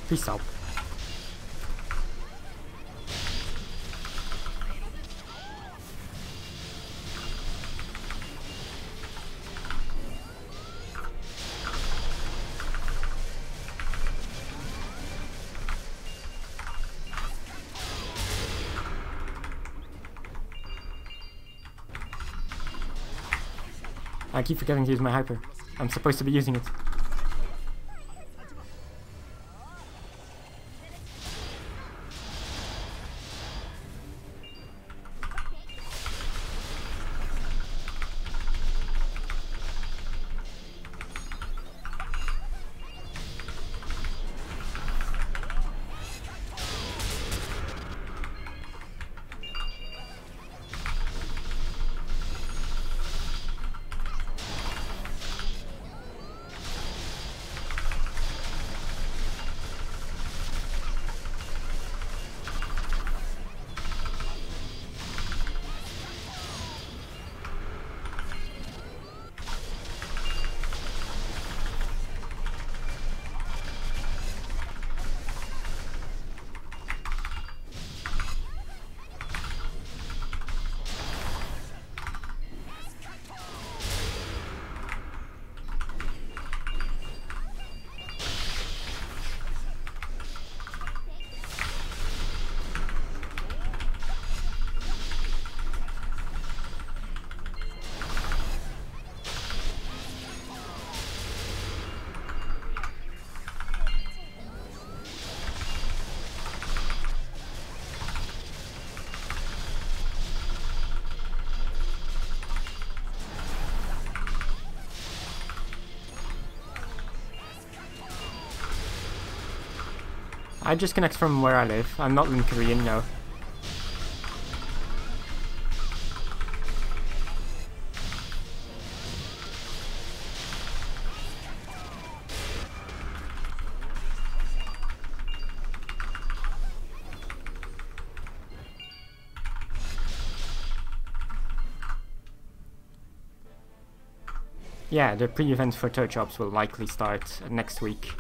Peace out. I keep forgetting to use my hyper. I'm supposed to be using it. I just connect from where I live. I'm not in Korean, no. Yeah, the pre-event for third jobs will likely start next week.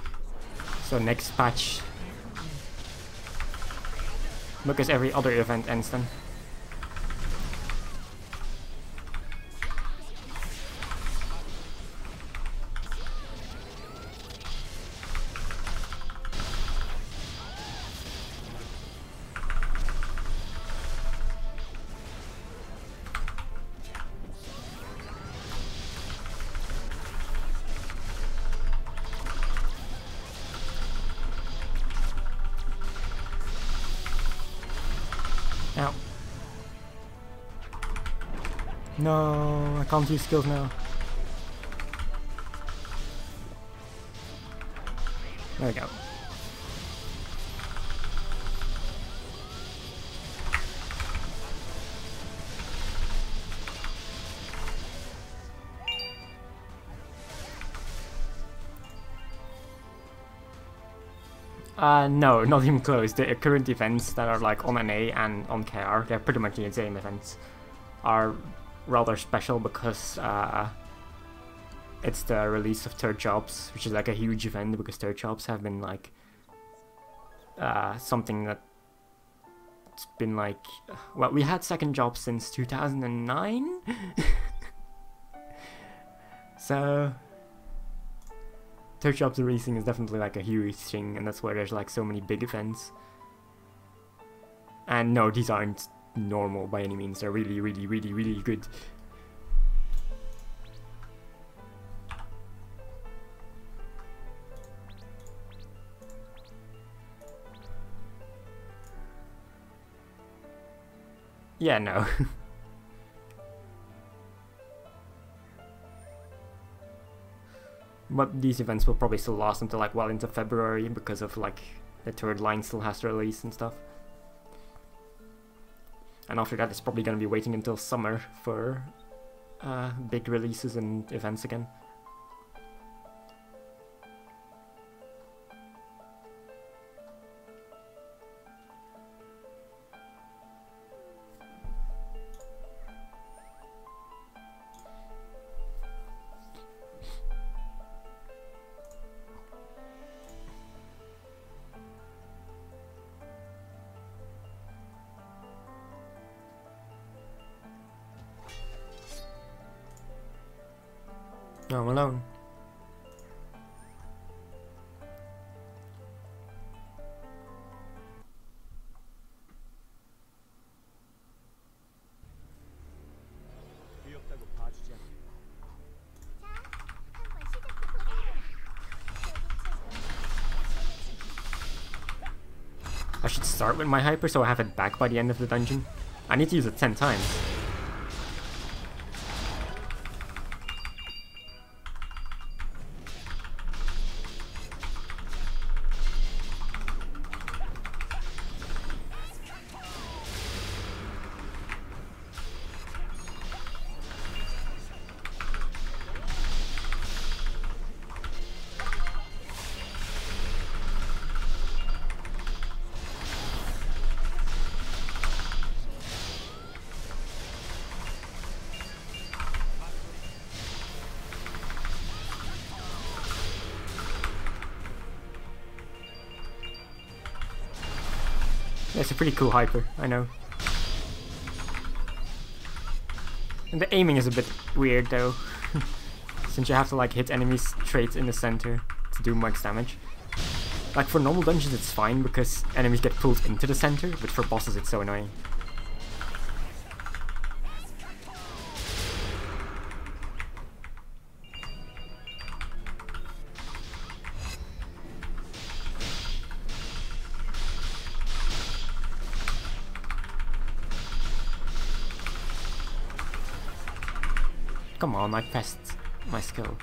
So next patch. Because every other event ends then. Ow. No, I can't use skills now. There we go. No, not even close. The current events that are like on NA and on KR, they're pretty much the same events, are rather special because it's the release of third jobs, which is like a huge event because third jobs have been like something that it's been like, well, we had second jobs since 2009. So third jobs releasing is definitely like a huge thing, and that's why there's like so many big events. And no, these aren't normal by any means. They're really, really, really, really good. Yeah, no. But these events will probably still last until like well into February because of like the third line still has to release and stuff. And after that it's probably going to be waiting until summer for big releases and events again. No, I'm alone. I should start with my hyper so I have it back by the end of the dungeon. I need to use it 10 times. It's a pretty cool hyper, I know. And the aiming is a bit weird though, since you have to like hit enemies straight in the center to do max damage. Like for normal dungeons it's fine because enemies get pulled into the center, but for bosses it's so annoying. Come on, I pressed my skill.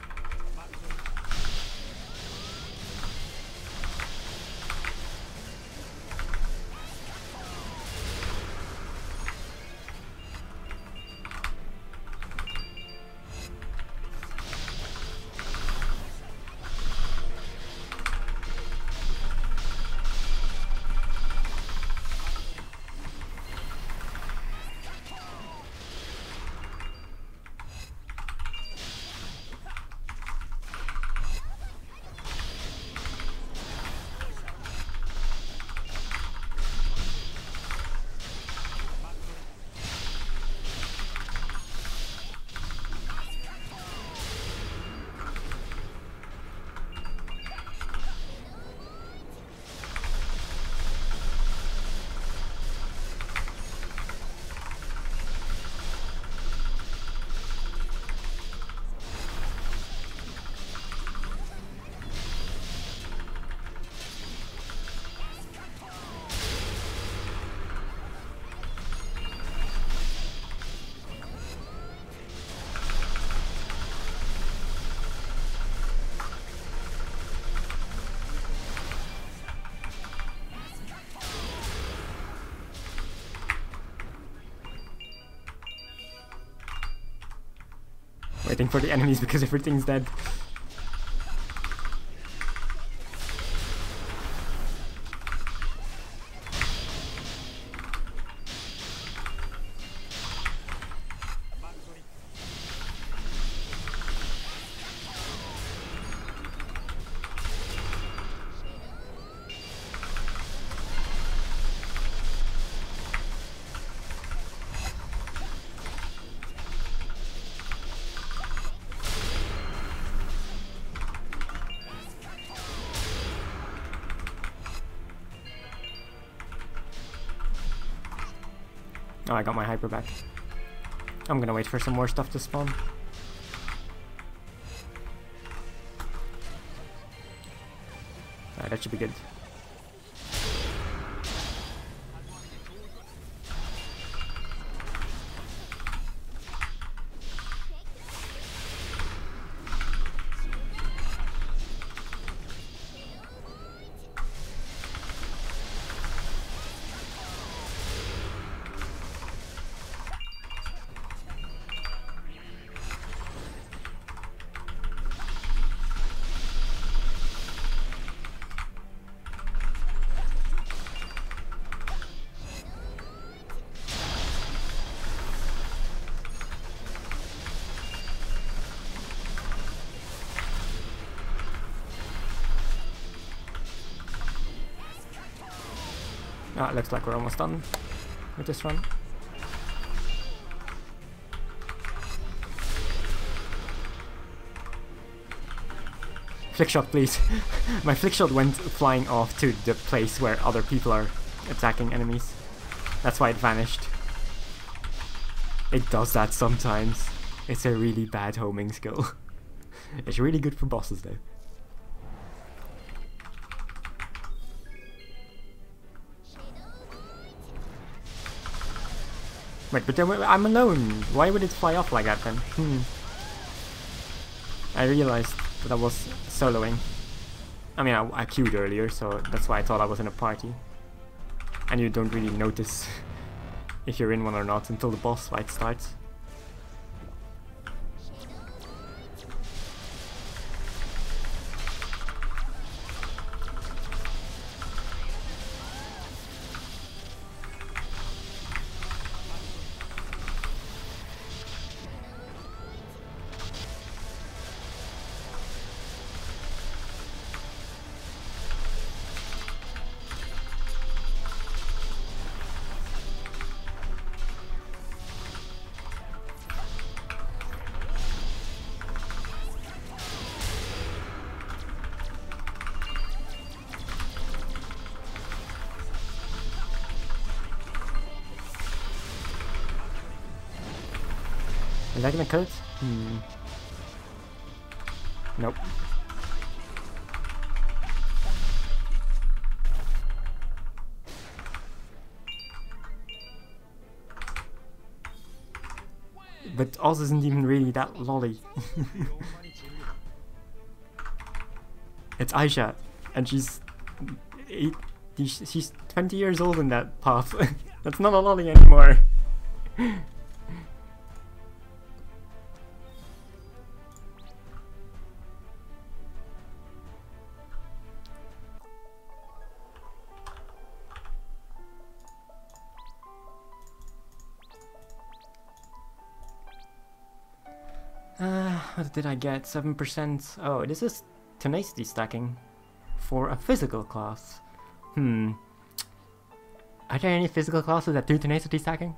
Waiting for the enemies because everything's dead. Oh, I got my hyper back. I'm gonna wait for some more stuff to spawn. Alright, that should be good. Ah, it looks like we're almost done with this run. Flick shot, please. My flick shot went flying off to the place where other people are attacking enemies. That's why it vanished. It does that sometimes. It's a really bad homing skill. It's really good for bosses though. Wait, but then I'm alone. Why would it fly off like that then? I realized that I was soloing. I mean, I queued earlier, so that's why I thought I was in a party. And you don't really notice if you're in one or not until the boss fight starts. Is that gonna cut? Nope. But Oz isn't even really that lolly. It's Aisha, and she's 20 years old in that path. That's not a lolly anymore. What did I get? 7%. Oh, this is tenacity stacking for a physical class. Are there any physical classes that do tenacity stacking?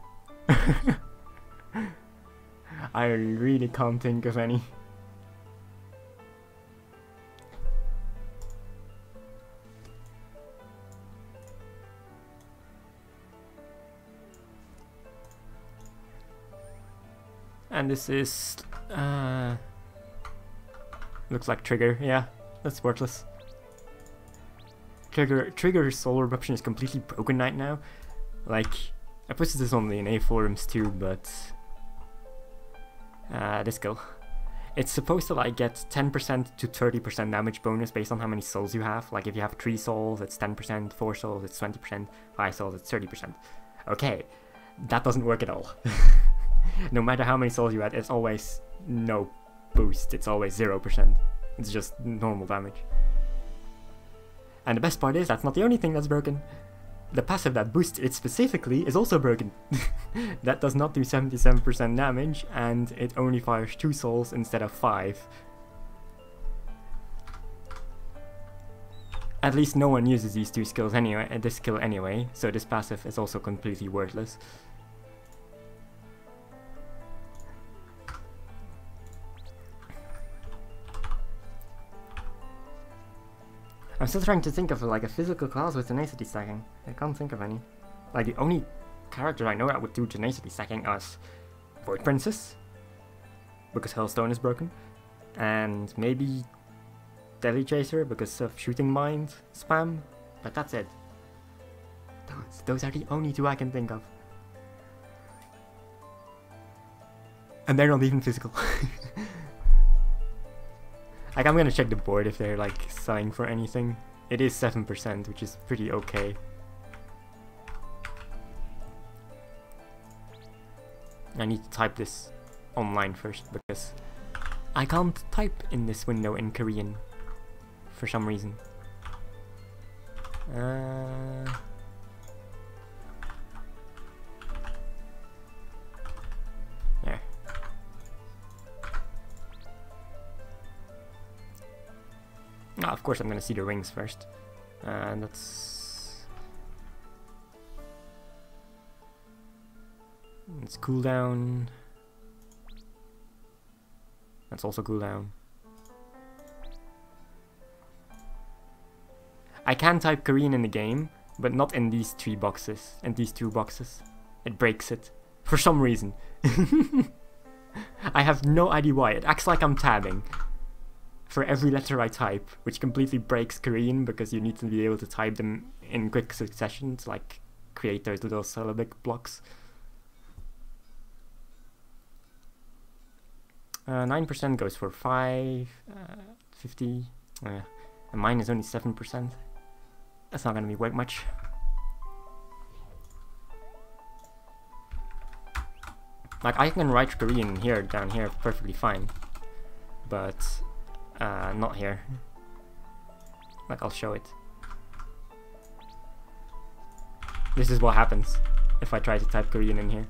I really can't think of any. And this is looks like trigger. Yeah, that's worthless. Trigger soul eruption is completely broken right now. Like, I posted this on the NA forums too, but this skill, it's supposed to like get 10% to 30% damage bonus based on how many souls you have. Like if you have 3 souls, it's 10%, 4 souls, it's 20%, 5 souls, it's 30%. Okay, that doesn't work at all. No matter how many souls you had, it's always no boost, it's always 0%. It's just normal damage. And the best part is, that's not the only thing that's broken. The passive that boosts it specifically is also broken. That does not do 77% damage, and it only fires 2 souls instead of 5. At least no one uses these 2 skills anyway, this skill anyway, so this passive is also completely worthless. I'm still trying to think of like a physical class with tenacity stacking. I can't think of any. Like the only character I know that would do tenacity stacking is Void Princess, because Hellstone is broken, and maybe Deadly Chaser because of Shooting Mind spam, but that's it. Those are the only 2 I can think of. And they're not even physical. Like, I'm gonna check the board if they're like sighing for anything. It is 7%, which is pretty okay. I need to type this online first because I can't type in this window in Korean for some reason. There. Ah, of course I'm gonna see the rings first. And that's... It's cooldown. That's also cooldown. I can type Korean in the game, but not in these 3 boxes, in these 2 boxes. It breaks it. For some reason. I have no idea why. It acts like I'm tabbing for every letter I type, which completely breaks Korean because you need to be able to type them in quick succession to like create those little syllabic blocks. 9% goes for 5, 50, and mine is only 7%. That's not gonna be worth much. Like, I can write Korean here, down here, perfectly fine, but not here. Like, I'll show it. This is what happens if I try to type Korean in here.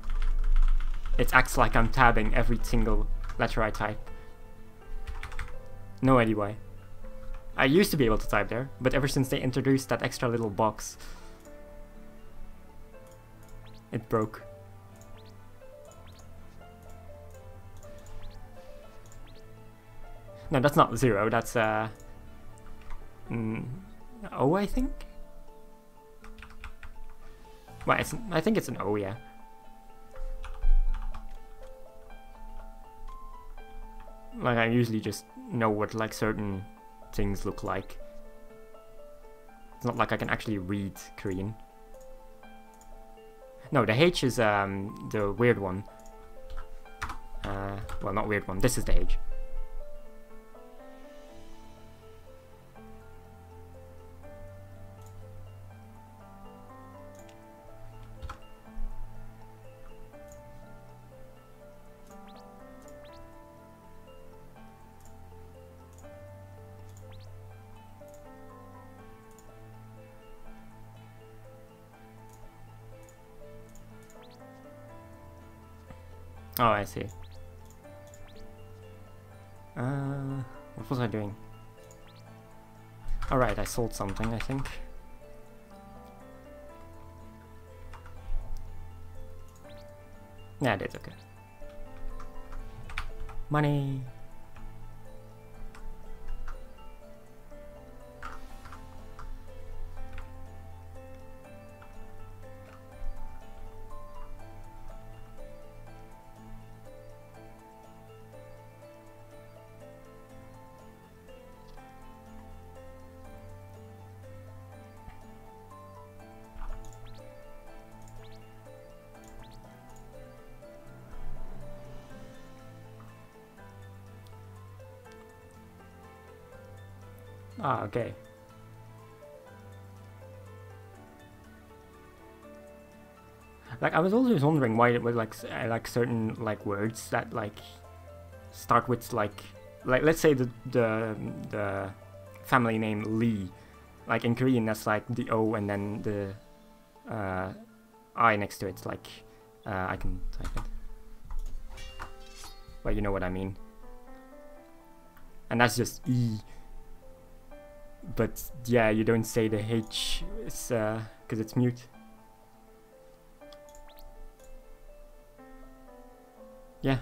It acts like I'm tabbing every single letter I type. No idea why. I used to be able to type there, but ever since they introduced that extra little box, it broke. No, that's not 0, that's O, I think? Well, I think it's an O, yeah. Like, I usually just know what like certain things look like. It's not like I can actually read Korean. No, the H is the weird one. Well, not weird one, this is the H. Oh, I see. What was I doing? Alright, I sold something, I think. Yeah, I did, okay. Money! Ah, okay. Like, I was always wondering why it was like certain like words that like start with like let's say the family name Lee. Like in Korean, that's like the O and then the I next to it. Like I can type it. Well, you know what I mean. And that's just E. But yeah, you don't say the H, because it's mute. Yeah.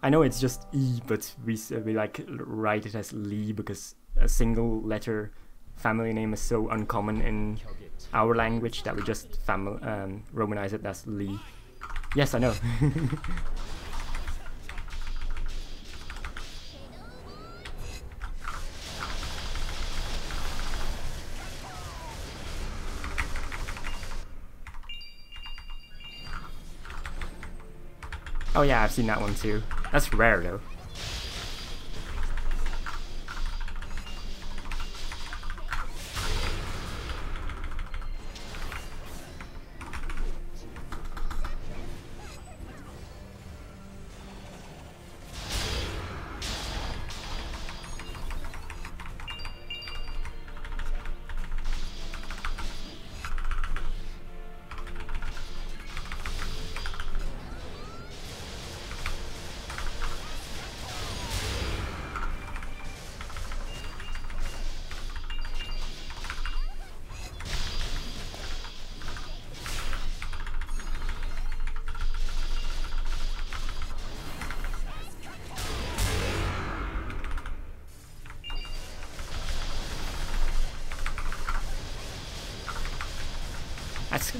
I know it's just E, but we like write it as Lee because a single letter family name is so uncommon in our language that we just romanize it as Lee. Yes, I know. Oh yeah, I've seen that one too. That's rare though.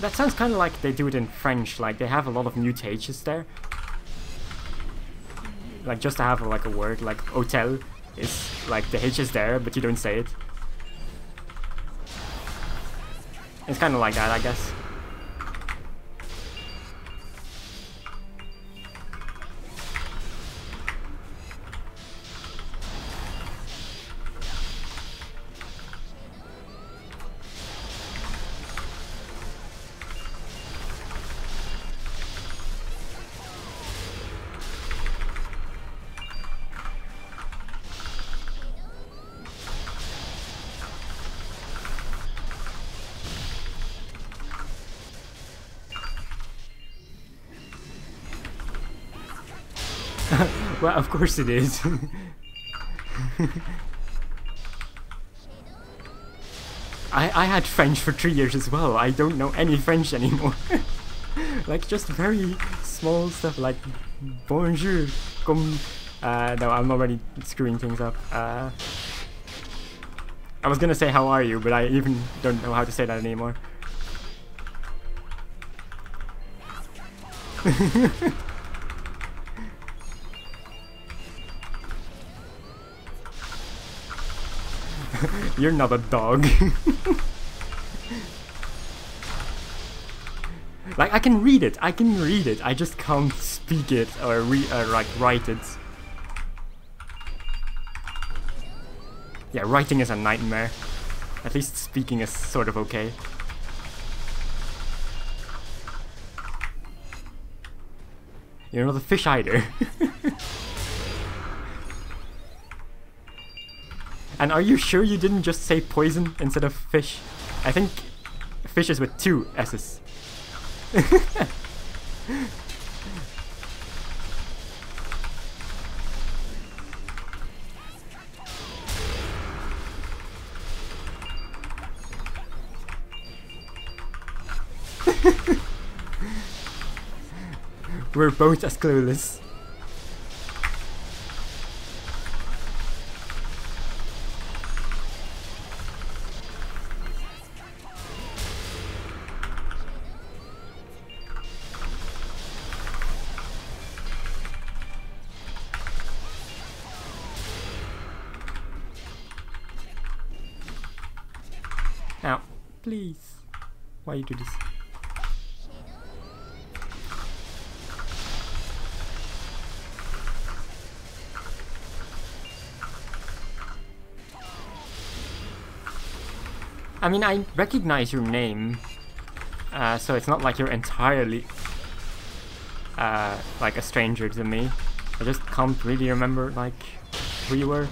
That sounds kind of like they do it in French, like they have a lot of mute H's there. Like just to have like a word, like hotel is like the H is there, but you don't say it. It's kind of like that, I guess. Well, of course it is. I had French for 3 years as well. I don't know any French anymore. Like just very small stuff like bonjour, comme. No, I'm already screwing things up. I was gonna say how are you, but I even don't know how to say that anymore. You're not a dog. Like I can read it, I just can't speak it or like write it. Yeah, writing is a nightmare. At least speaking is sort of okay. You're not a fish either. And are you sure you didn't just say poison instead of fish? I think fish is with 2 S's. We're both as clueless. Now, please. Why you do this? I mean, I recognize your name, so it's not like you're entirely like a stranger to me. I just can't really remember, like, who you were.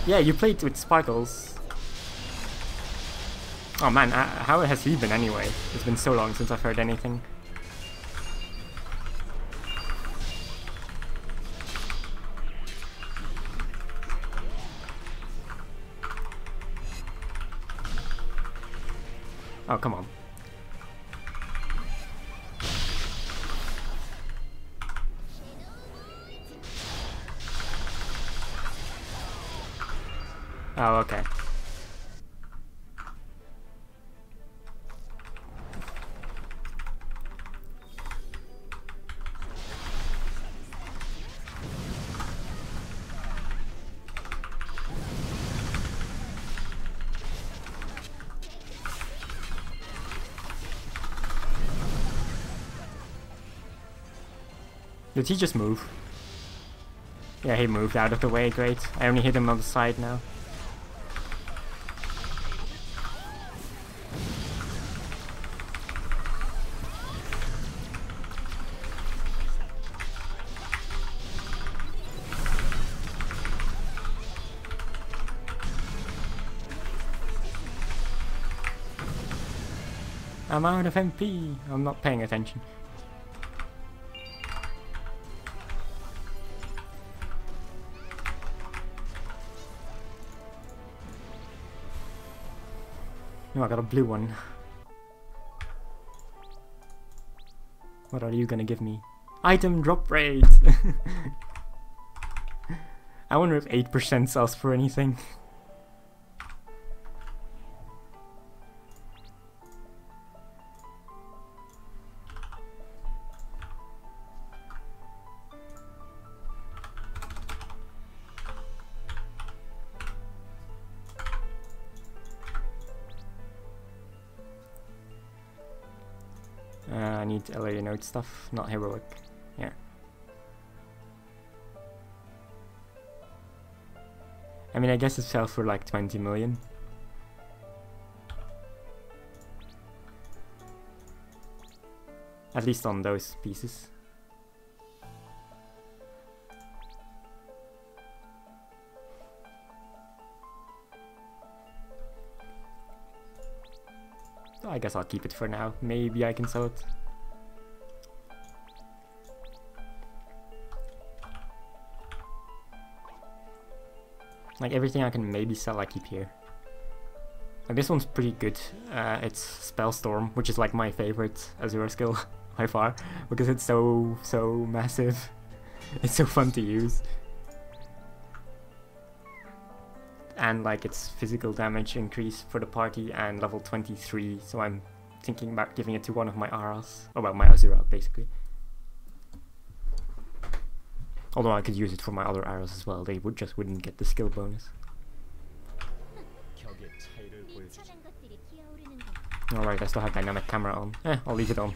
Yeah, you played with Sparkles. Oh man, how has he been anyway? It's been so long since I've heard anything. Oh, come on. Oh, okay. Did he just move? Yeah, he moved out of the way, great. I only hit him on the side now. I'm out of MP. I'm not paying attention. No, I got a blue one. What are you gonna give me? Item drop rate! I wonder if 8% sells for anything. I need LA note stuff, not heroic. Yeah. I mean, I guess it sells for like 20 million. At least on those pieces. I guess I'll keep it for now. Maybe I can sell it. Like everything I can maybe sell, I keep here. Like this one's pretty good. It's Spellstorm, which is like my favorite Azure skill by far, because it's so massive. It's so fun to use. And like its physical damage increase for the party and level 23, so I'm thinking about giving it to one of my Aras. Oh well, my Azura basically. Although I could use it for my other arrows as well, they wouldn't get the skill bonus. Alright, I still have dynamic camera on. I'll leave it on.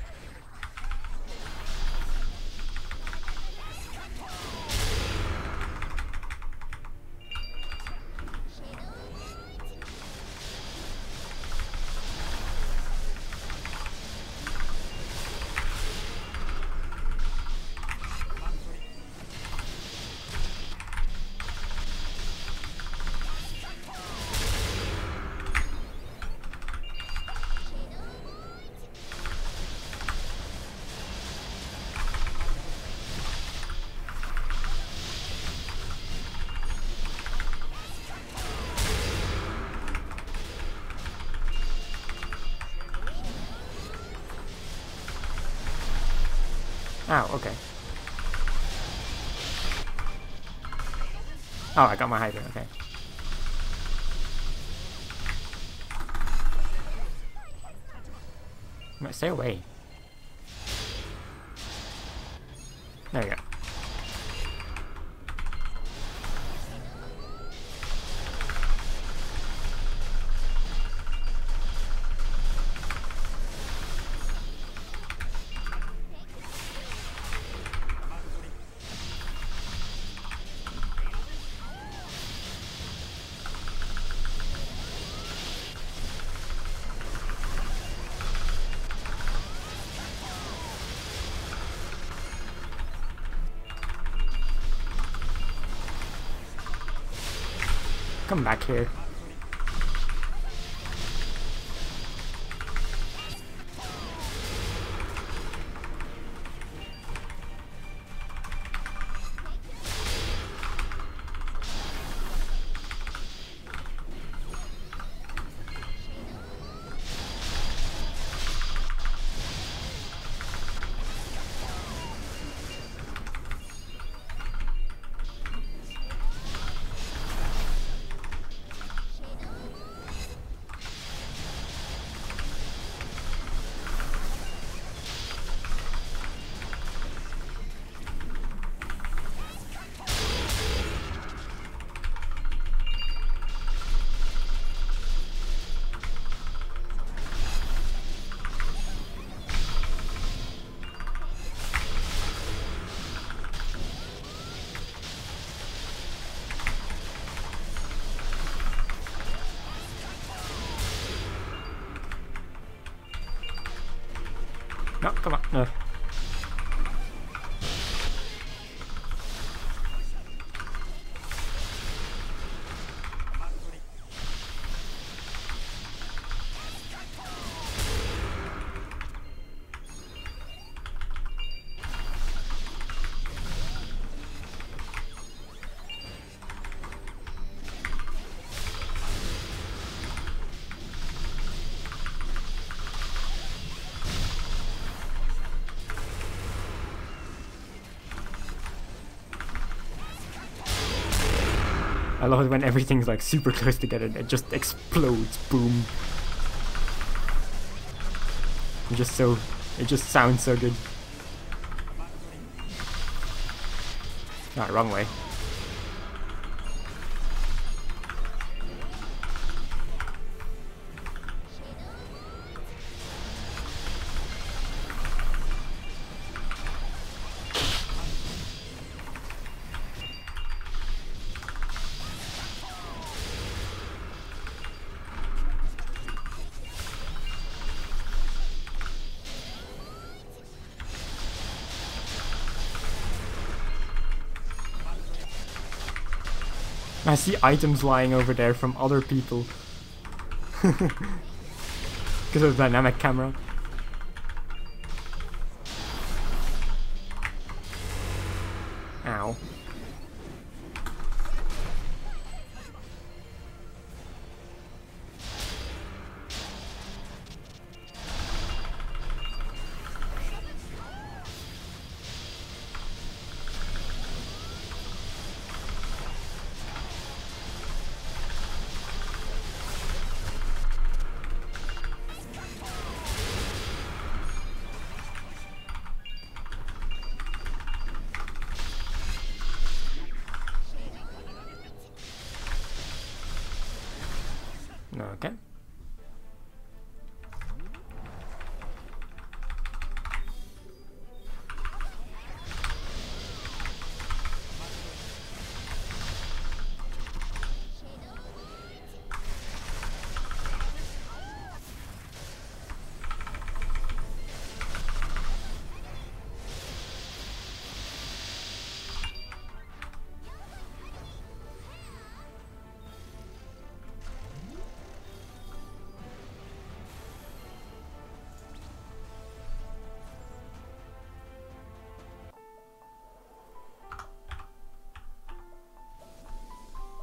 Oh, okay. Oh, I got my Hydra, okay. No, stay away. There you go. Come back here. No, come on, no. I love it when everything's like super close together and it just explodes, boom. It just sounds so good. Ah, wrong way. I see items lying over there from other people. Because of the dynamic camera. Ow. Okay.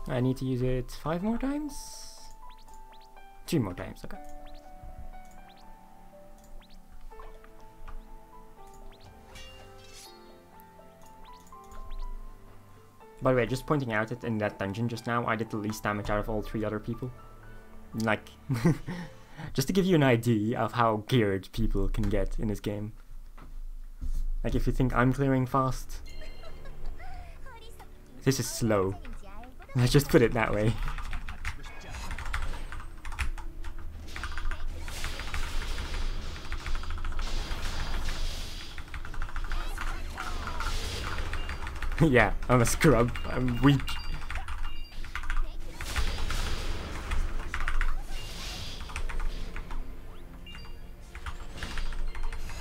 I need to use it 5 more times? 2 more times, okay. By the way, just pointing out that in that dungeon just now, I did the least damage out of all 3 other people. Like, just to give you an idea of how geared people can get in this game. Like, if you think I'm clearing fast, this is slow. Let's just put it that way. Yeah, I'm a scrub. I'm weak.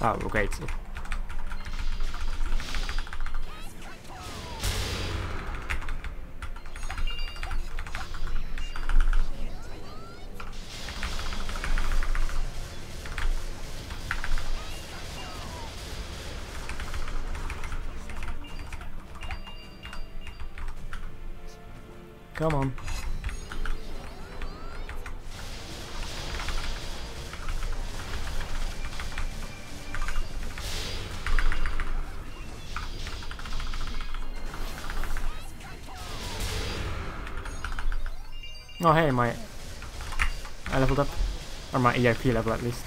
Oh, great. Come on. Oh hey, I leveled up. Or my EIP level at least.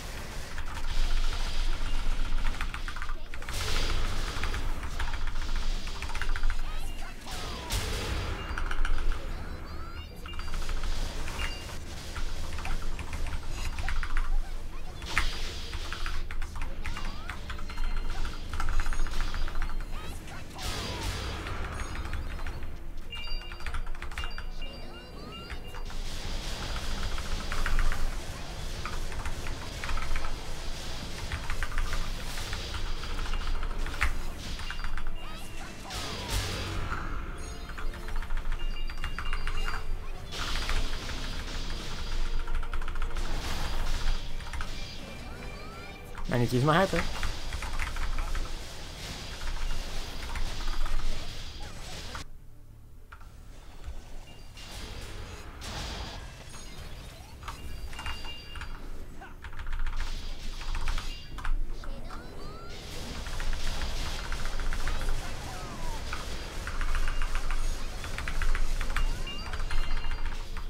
I need to use my hyper.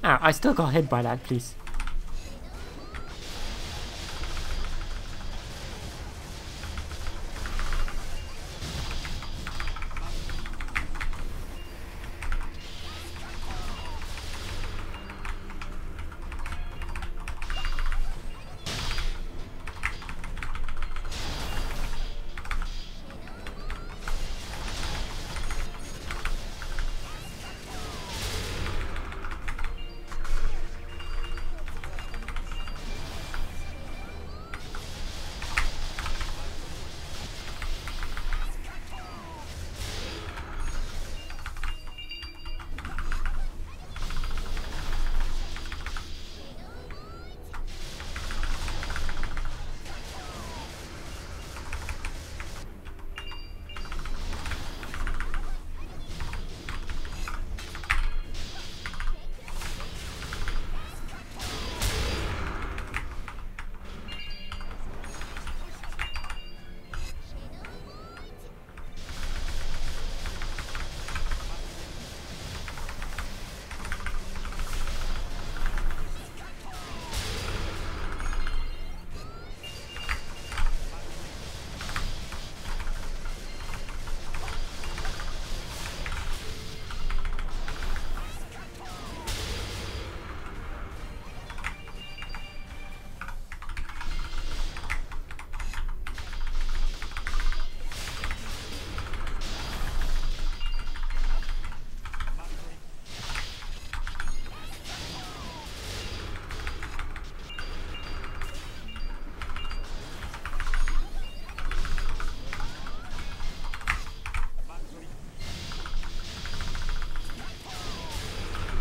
Ah, I still got hit by that, please.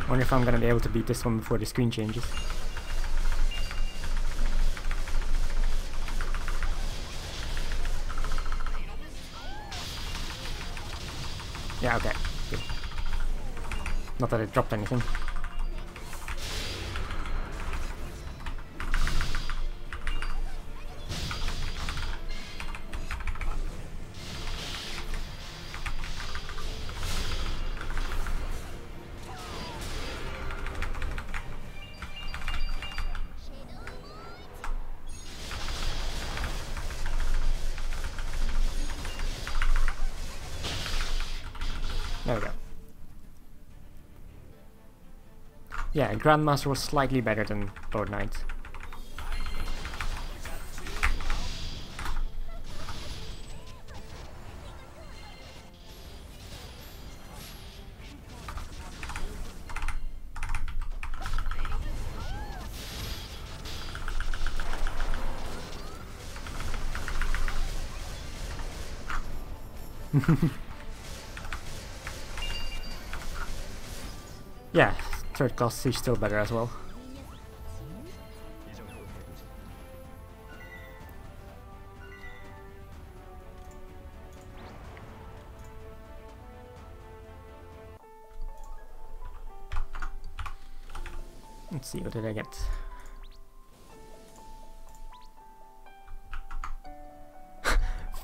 Wonder if I'm gonna be able to beat this one before the screen changes. Yeah, okay. Good. Not that it dropped anything. There we go. Yeah, Grandmaster was slightly better than Lord Knight. Yeah, third class is still better as well. Let's see, what did I get?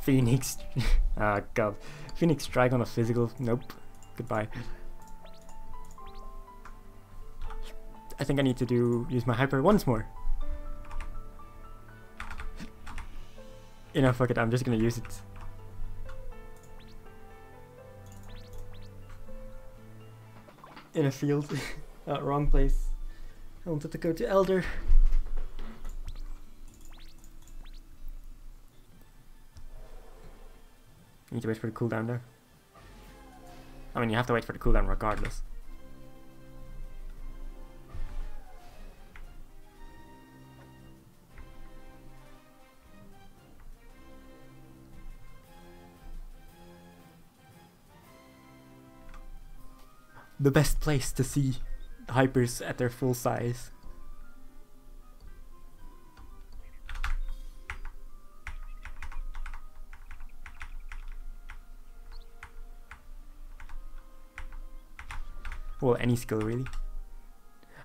Phoenix. Ah, god. Phoenix Strike on a physical. Nope. Goodbye. I think I need to use my hyper once more. You know, fuck it, I'm just gonna use it. In a field. Wrong place. I wanted to go to Elder. Need to wait for the cooldown there. I mean, you have to wait for the cooldown regardless. The best place to see hypers at their full size. Well, any skill really.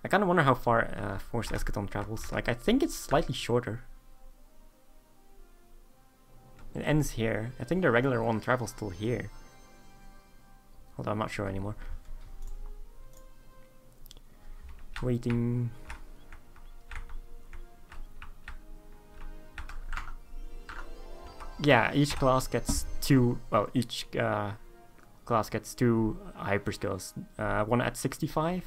I kind of wonder how far Force Eschaton travels. Like, I think it's slightly shorter. It ends here. I think the regular one travels till here. Although I'm not sure anymore. Waiting. Yeah, each class gets two. Well, each class gets two hyper skills. One at 65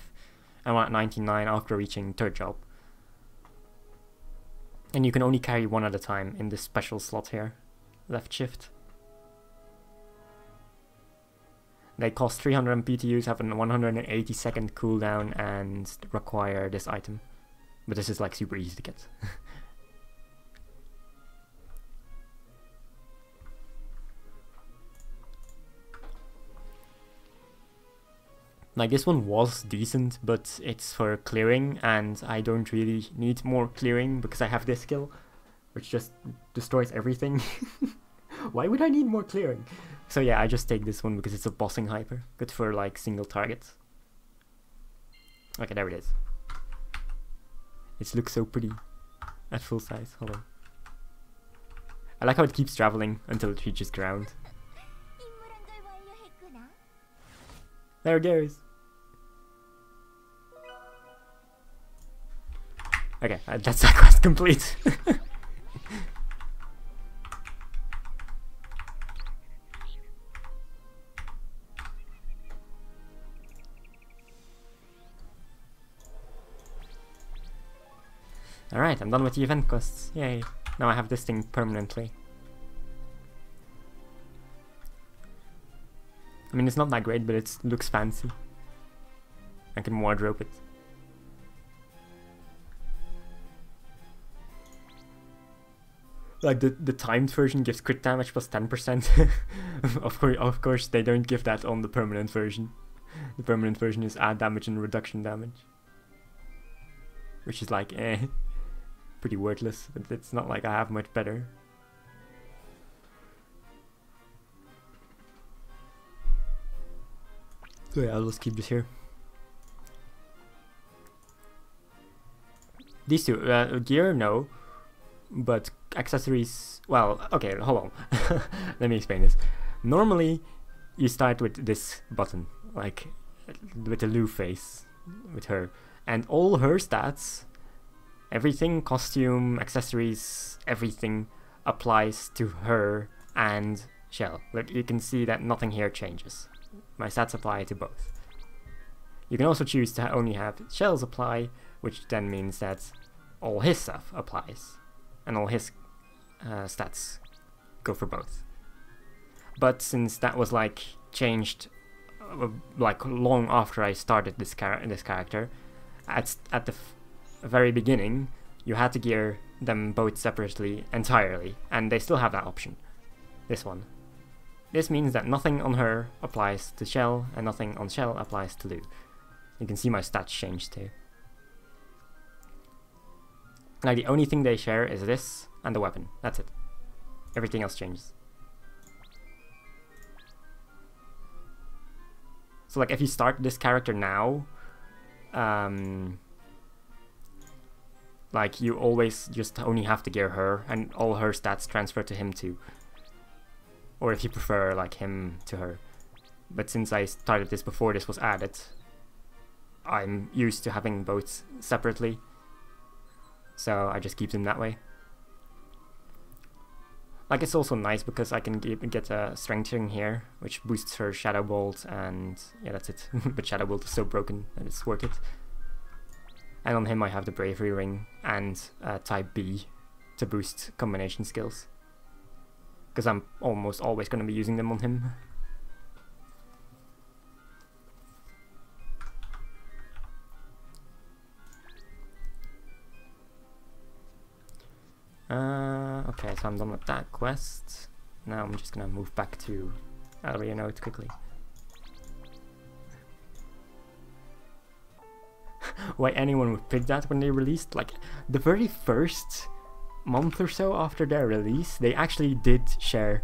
and one at 99 after reaching third job. And you can only carry one at a time in this special slot here. Left shift. They cost 300 PTUs, have a 180 second cooldown, and require this item. But this is like super easy to get. Like, this one was decent, but it's for clearing, and I don't really need more clearing because I have this skill, which just destroys everything. Why would I need more clearing? So yeah, I just take this one because it's a bossing hyper. Good for like single targets. Okay, there it is. It looks so pretty at full size. Hold on. I like how it keeps traveling until it reaches ground. There it goes. Okay, that's that quest complete. Alright, I'm done with the event quests. Yay. Now I have this thing permanently. I mean, it's not that great, but it looks fancy. I can wardrobe it. Like, the timed version gives crit damage plus 10%. Of course, they don't give that on the permanent version. The permanent version is add damage and reduction damage. Which is like, pretty worthless, but it's not like I have much better. So yeah, I'll just keep this here. These two, gear, no. But accessories, well, okay, hold on. Let me explain this. Normally, you start with this button, like with the Lou face, with her. And all her stats, everything, costume, accessories, everything applies to her and Shell. Like, you can see that nothing here changes. My stats apply to both. You can also choose to only have Shell's apply, which then means that all his stuff applies. And all his stats go for both. But since that was like changed like long after I started this character, at the very beginning you had to gear them both separately entirely, and they still have that option. This one. This means that nothing on her applies to Shell and nothing on Shell applies to Lou. You can see my stats change too. Like, the only thing they share is this and the weapon. That's it. Everything else changes. So like, if you start this character now, Like, you always just only have to gear her, and all her stats transfer to him too. Or if you prefer, like, him to her. But since I started this before this was added, I'm used to having both separately. So I just keep them that way. Like, it's also nice because I can get a strengthening here, which boosts her Shadow Bolt, and yeah, that's it. But Shadow Bolt is so broken that it's worth it. And on him I have the Bravery Ring and Type B to boost combination skills. Because I'm almost always going to be using them on him. Okay, so I'm done with that quest. Now I'm just gonna move back to Area Note quickly. Why anyone would pick that when they released? Like, the very first month or so after their release, they actually did share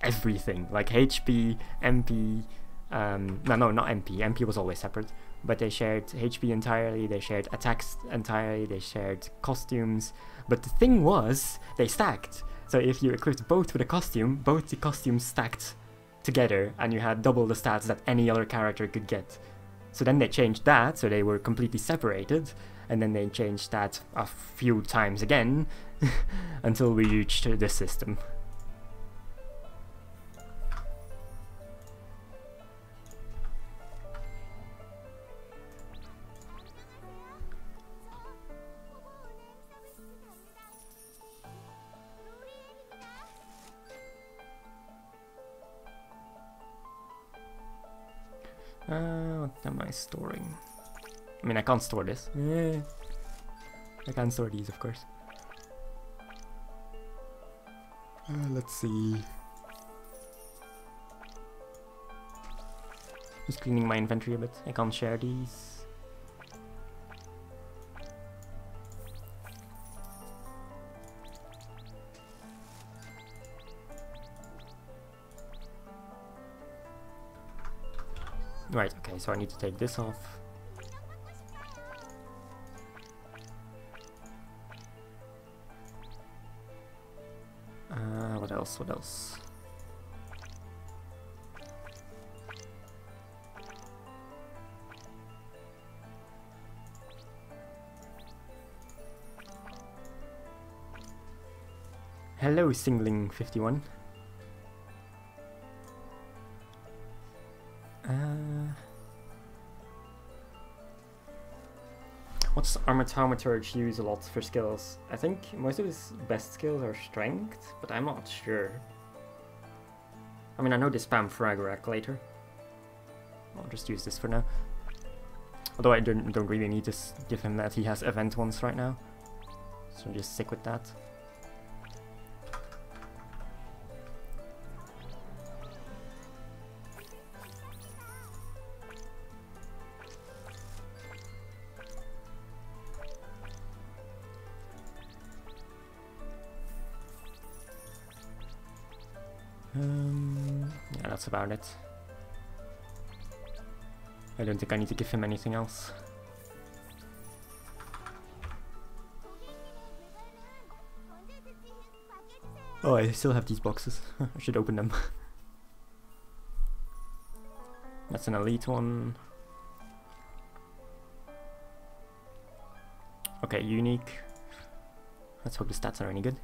everything. Like HP, MP, no, not MP. MP was always separate. But they shared HP entirely, they shared attacks entirely, they shared costumes. But the thing was, they stacked. So if you equipped both with a costume, both the costumes stacked together, and you had double the stats that any other character could get. So then they changed that, so they were completely separated, and then they changed that a few times again, until we reached this system. What am I storing? I mean, I can't store this. Yeah. I can't store these, of course. Let's see. Just cleaning my inventory a bit. I can't share these. Right, okay, so I need to take this off. What else? What else? Hello, Singling 51. What's Armatometer use a lot for skills? I think most of his best skills are strength, but I'm not sure. I mean, I know they spam Frag later. I'll just use this for now. Although I don't really need to give him that. He has event ones right now. So just stick with that. Yeah, that's about it. I don't think I need to give him anything else. Oh, I still have these boxes. I should open them. That's an elite one. Okay, unique. Let's hope the stats are any good.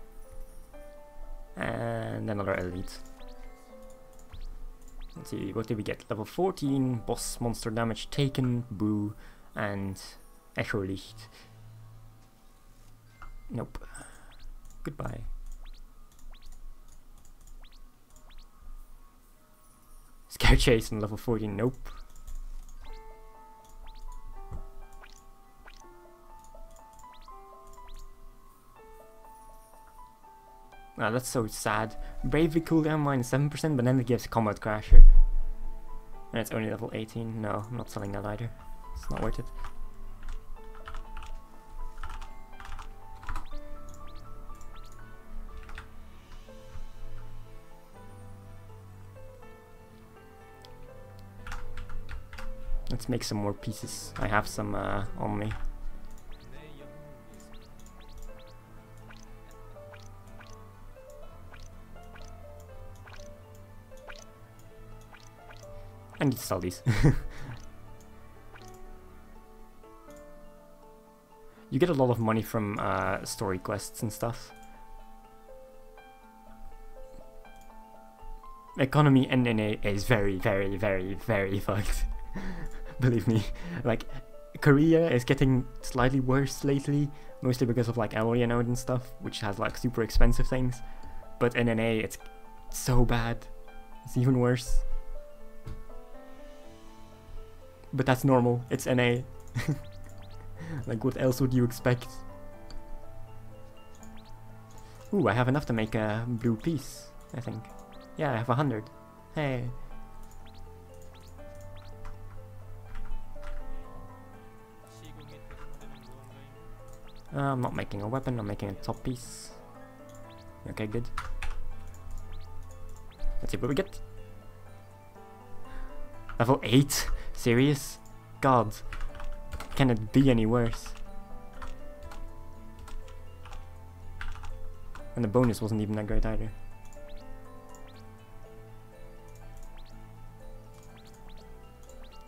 And another elite. Let's see, what did we get? Level 14, boss monster damage taken, boo, and Echo Licht. Nope. Goodbye. Scare Chase on level 14, nope. Ah, that's so sad. Bravery cooldown -7%, but then it gives Combat Crasher. And it's only level 18. No, I'm not selling that either. It's not worth it. Let's make some more pieces. I have some on me. I need to sell these. You get a lot of money from story quests and stuff. Economy in NA is very, very, very, very fucked. Believe me. Like, Korea is getting slightly worse lately, mostly because of like Elsword and stuff, which has like super expensive things. But in NA, it's so bad. It's even worse. But that's normal. It's NA. Like, what else would you expect? Ooh, I have enough to make a blue piece, I think. Yeah, I have 100. Hey. I'm not making a weapon, I'm making a top piece. Okay, good. Let's see what we get. Level 8? Serious? God. Can it be any worse? And the bonus wasn't even that great either.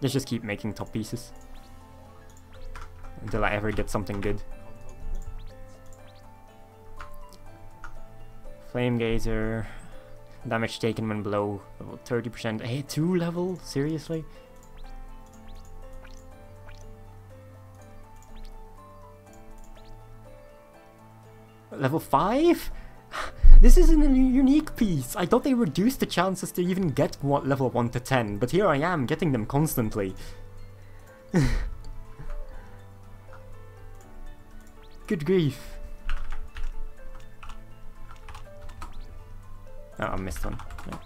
Let's just keep making top pieces. Until I ever get something good. Flame Gazer. Damage taken when below level 30%. Hey, 2 level? Seriously? Level 5? This isn't a unique piece. I thought they reduced the chances to even get level 1 to 10, but here I am getting them constantly. Good grief. Oh, I missed one. No.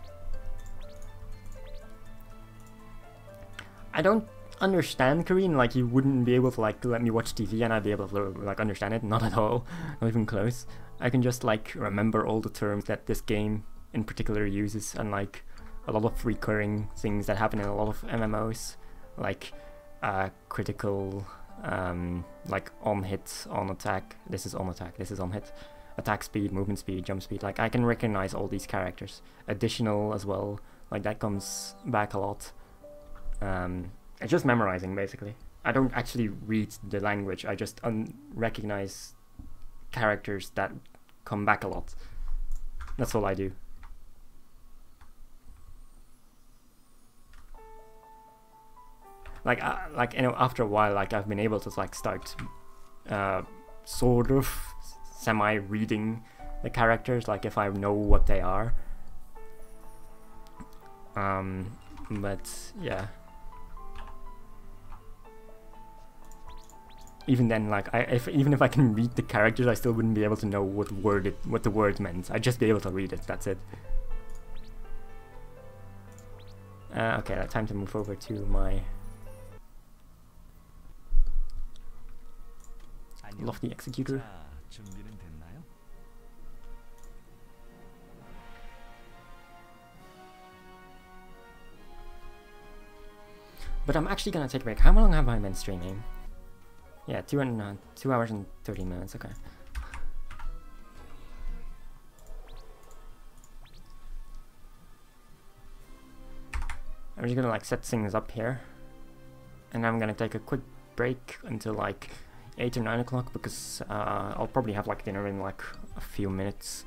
I don't understand Korean, like you wouldn't be able to like let me watch TV and I'd be able to like understand it. Not at all. Not even close. I can just like remember all the terms that this game in particular uses, and like a lot of recurring things that happen in a lot of MMOs, like critical, like on hit, on attack. This is on attack, this is on hit. Attack speed, movement speed, jump speed. Like I can recognize all these characters. Additional as well. Like that comes back a lot. It's just memorizing basically. I don't actually read the language. I just recognize characters that come back a lot. That's all I do. Like you know, after a while, like I've been able to like start sort of semi-reading the characters, like if I know what they are. But yeah. Even then, like even if I can read the characters, I still wouldn't be able to know what the word meant. I'd just be able to read it. That's it. Okay, time to move over to my lofty executor. But I'm actually gonna take a break. How long have I been streaming? Yeah, 2 hours and 30 minutes, okay. I'm just gonna like set things up here. And I'm gonna take a quick break until like 8 or 9 o'clock, because I'll probably have like dinner in like a few minutes.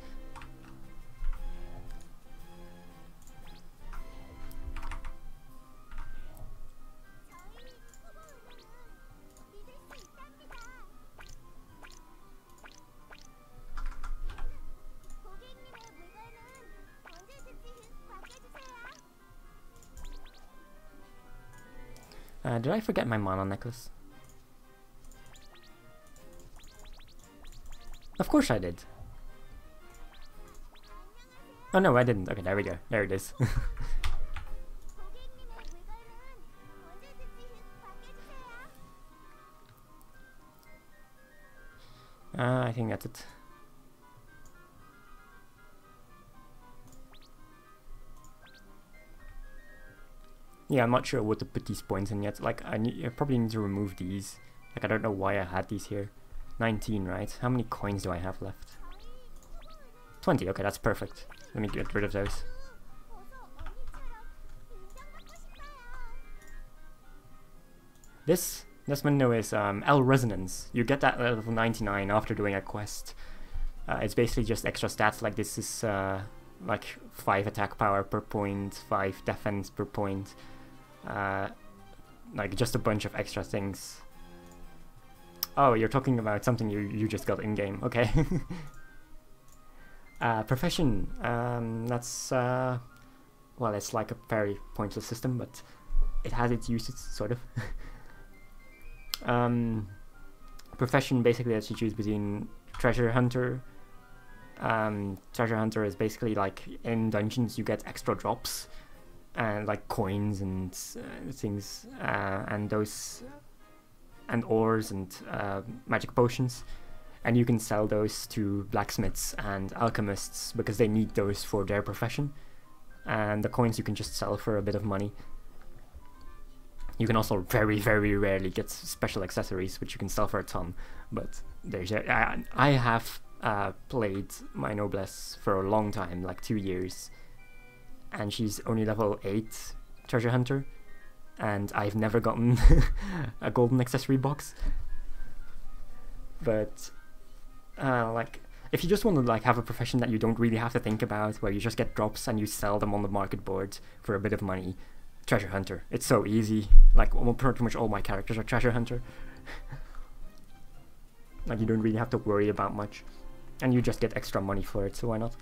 Did I forget my mana necklace? Of course I did. Oh no, I didn't. Okay, there we go. There it is. I think that's it. Yeah, I'm not sure what to put these points in yet. Like, I probably need to remove these. Like, I don't know why I had these here. 19, right? How many coins do I have left? 20, okay, that's perfect. Let me get rid of those. This window is L Resonance. You get that at level 99 after doing a quest. It's basically just extra stats, like this is like 5 attack power per point, 5 defense per point, like just a bunch of extra things. Oh, you're talking about something you just got in-game, okay. Profession, that's, well, it's like a very pointless system, but it has its uses, sort of. Profession basically lets you choose between Treasure Hunter. Treasure Hunter is basically like in dungeons you get extra drops and like coins and things and those and ores and magic potions, and you can sell those to blacksmiths and alchemists because they need those for their profession, and the coins you can just sell for a bit of money. You can also very rarely get special accessories, which you can sell for a ton, but there's I have played my noblesse for a long time, like 2 years, and she's only level 8 treasure hunter, and I've never gotten a golden accessory box. But like, if you just want to like have a profession that you don't really have to think about, where you just get drops and you sell them on the market board for a bit of money, treasure hunter. It's so easy. Like pretty much all my characters are treasure hunter. Like you don't really have to worry about much, and you just get extra money for it, so why not?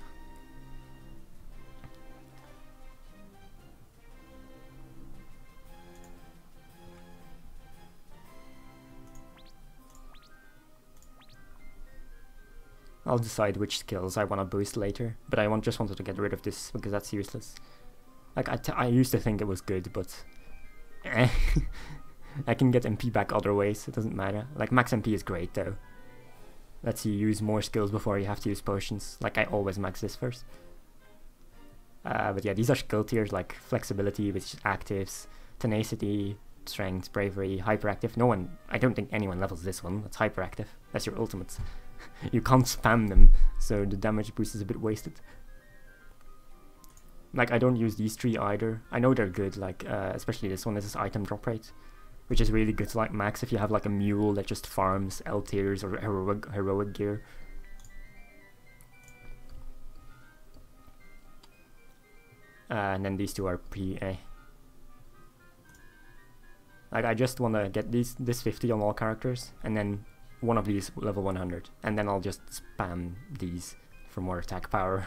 I'll decide which skills I want to boost later, but I just wanted to get rid of this because that's useless. Like I used to think it was good, but I can get MP back other ways, it doesn't matter. Like max MP is great though. Lets you use more skills before you have to use potions. Like I always max this first. But yeah, these are skill tiers like flexibility, which is actives, tenacity, strength, bravery, hyperactive. I don't think anyone levels this one. That's hyperactive. That's your ultimates. You can't spam them, so the damage boost is a bit wasted. Like I don't use these 3 either. I know they're good, like especially this one. This is item drop rate, which is really good to like max if you have like a mule that just farms L tiers or heroic gear. And then these 2 are pre-A. Like I just want to get this 50 on all characters, and then one of these level 100, and then I'll just spam these for more attack power.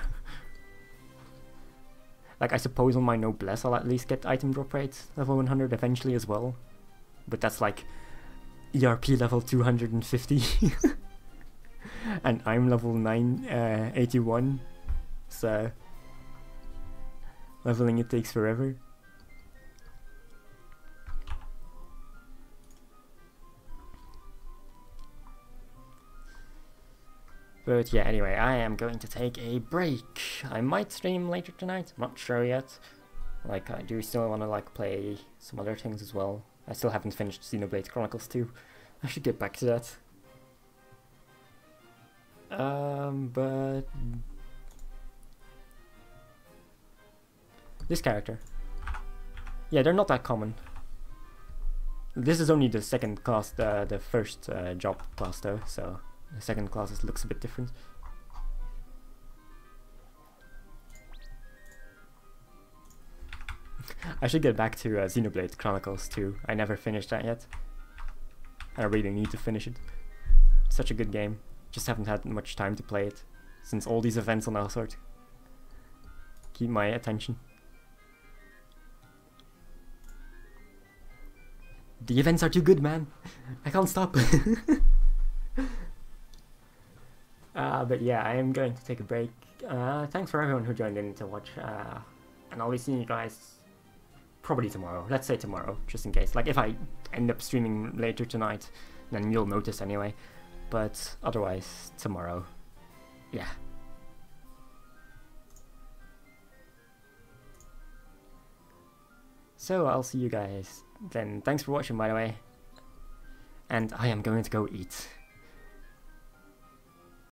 Like I suppose on my noblesse I'll at least get item drop rate level 100 eventually as well, but that's like ERP level 250 and I'm level 81, so leveling it takes forever. But yeah, anyway, I am going to take a break. I might stream later tonight, I'm not sure yet. Like, I do still want to like play some other things as well. I still haven't finished Xenoblade Chronicles 2. I should get back to that. But this character. Yeah, they're not that common. This is only the second class, the first job class though, so the second class looks a bit different. I should get back to Xenoblade Chronicles 2. I never finished that yet. I really need to finish it. It's such a good game. Just haven't had much time to play it since all these events on Elsword keep my attention. The events are too good, man. I can't stop. But yeah, I am going to take a break. Thanks for everyone who joined in to watch. And I'll be seeing you guys probably tomorrow. Let's say tomorrow, just in case. Like, if I end up streaming later tonight, then you'll notice anyway. But otherwise, tomorrow. Yeah. So I'll see you guys then. Thanks for watching, by the way. And I am going to go eat.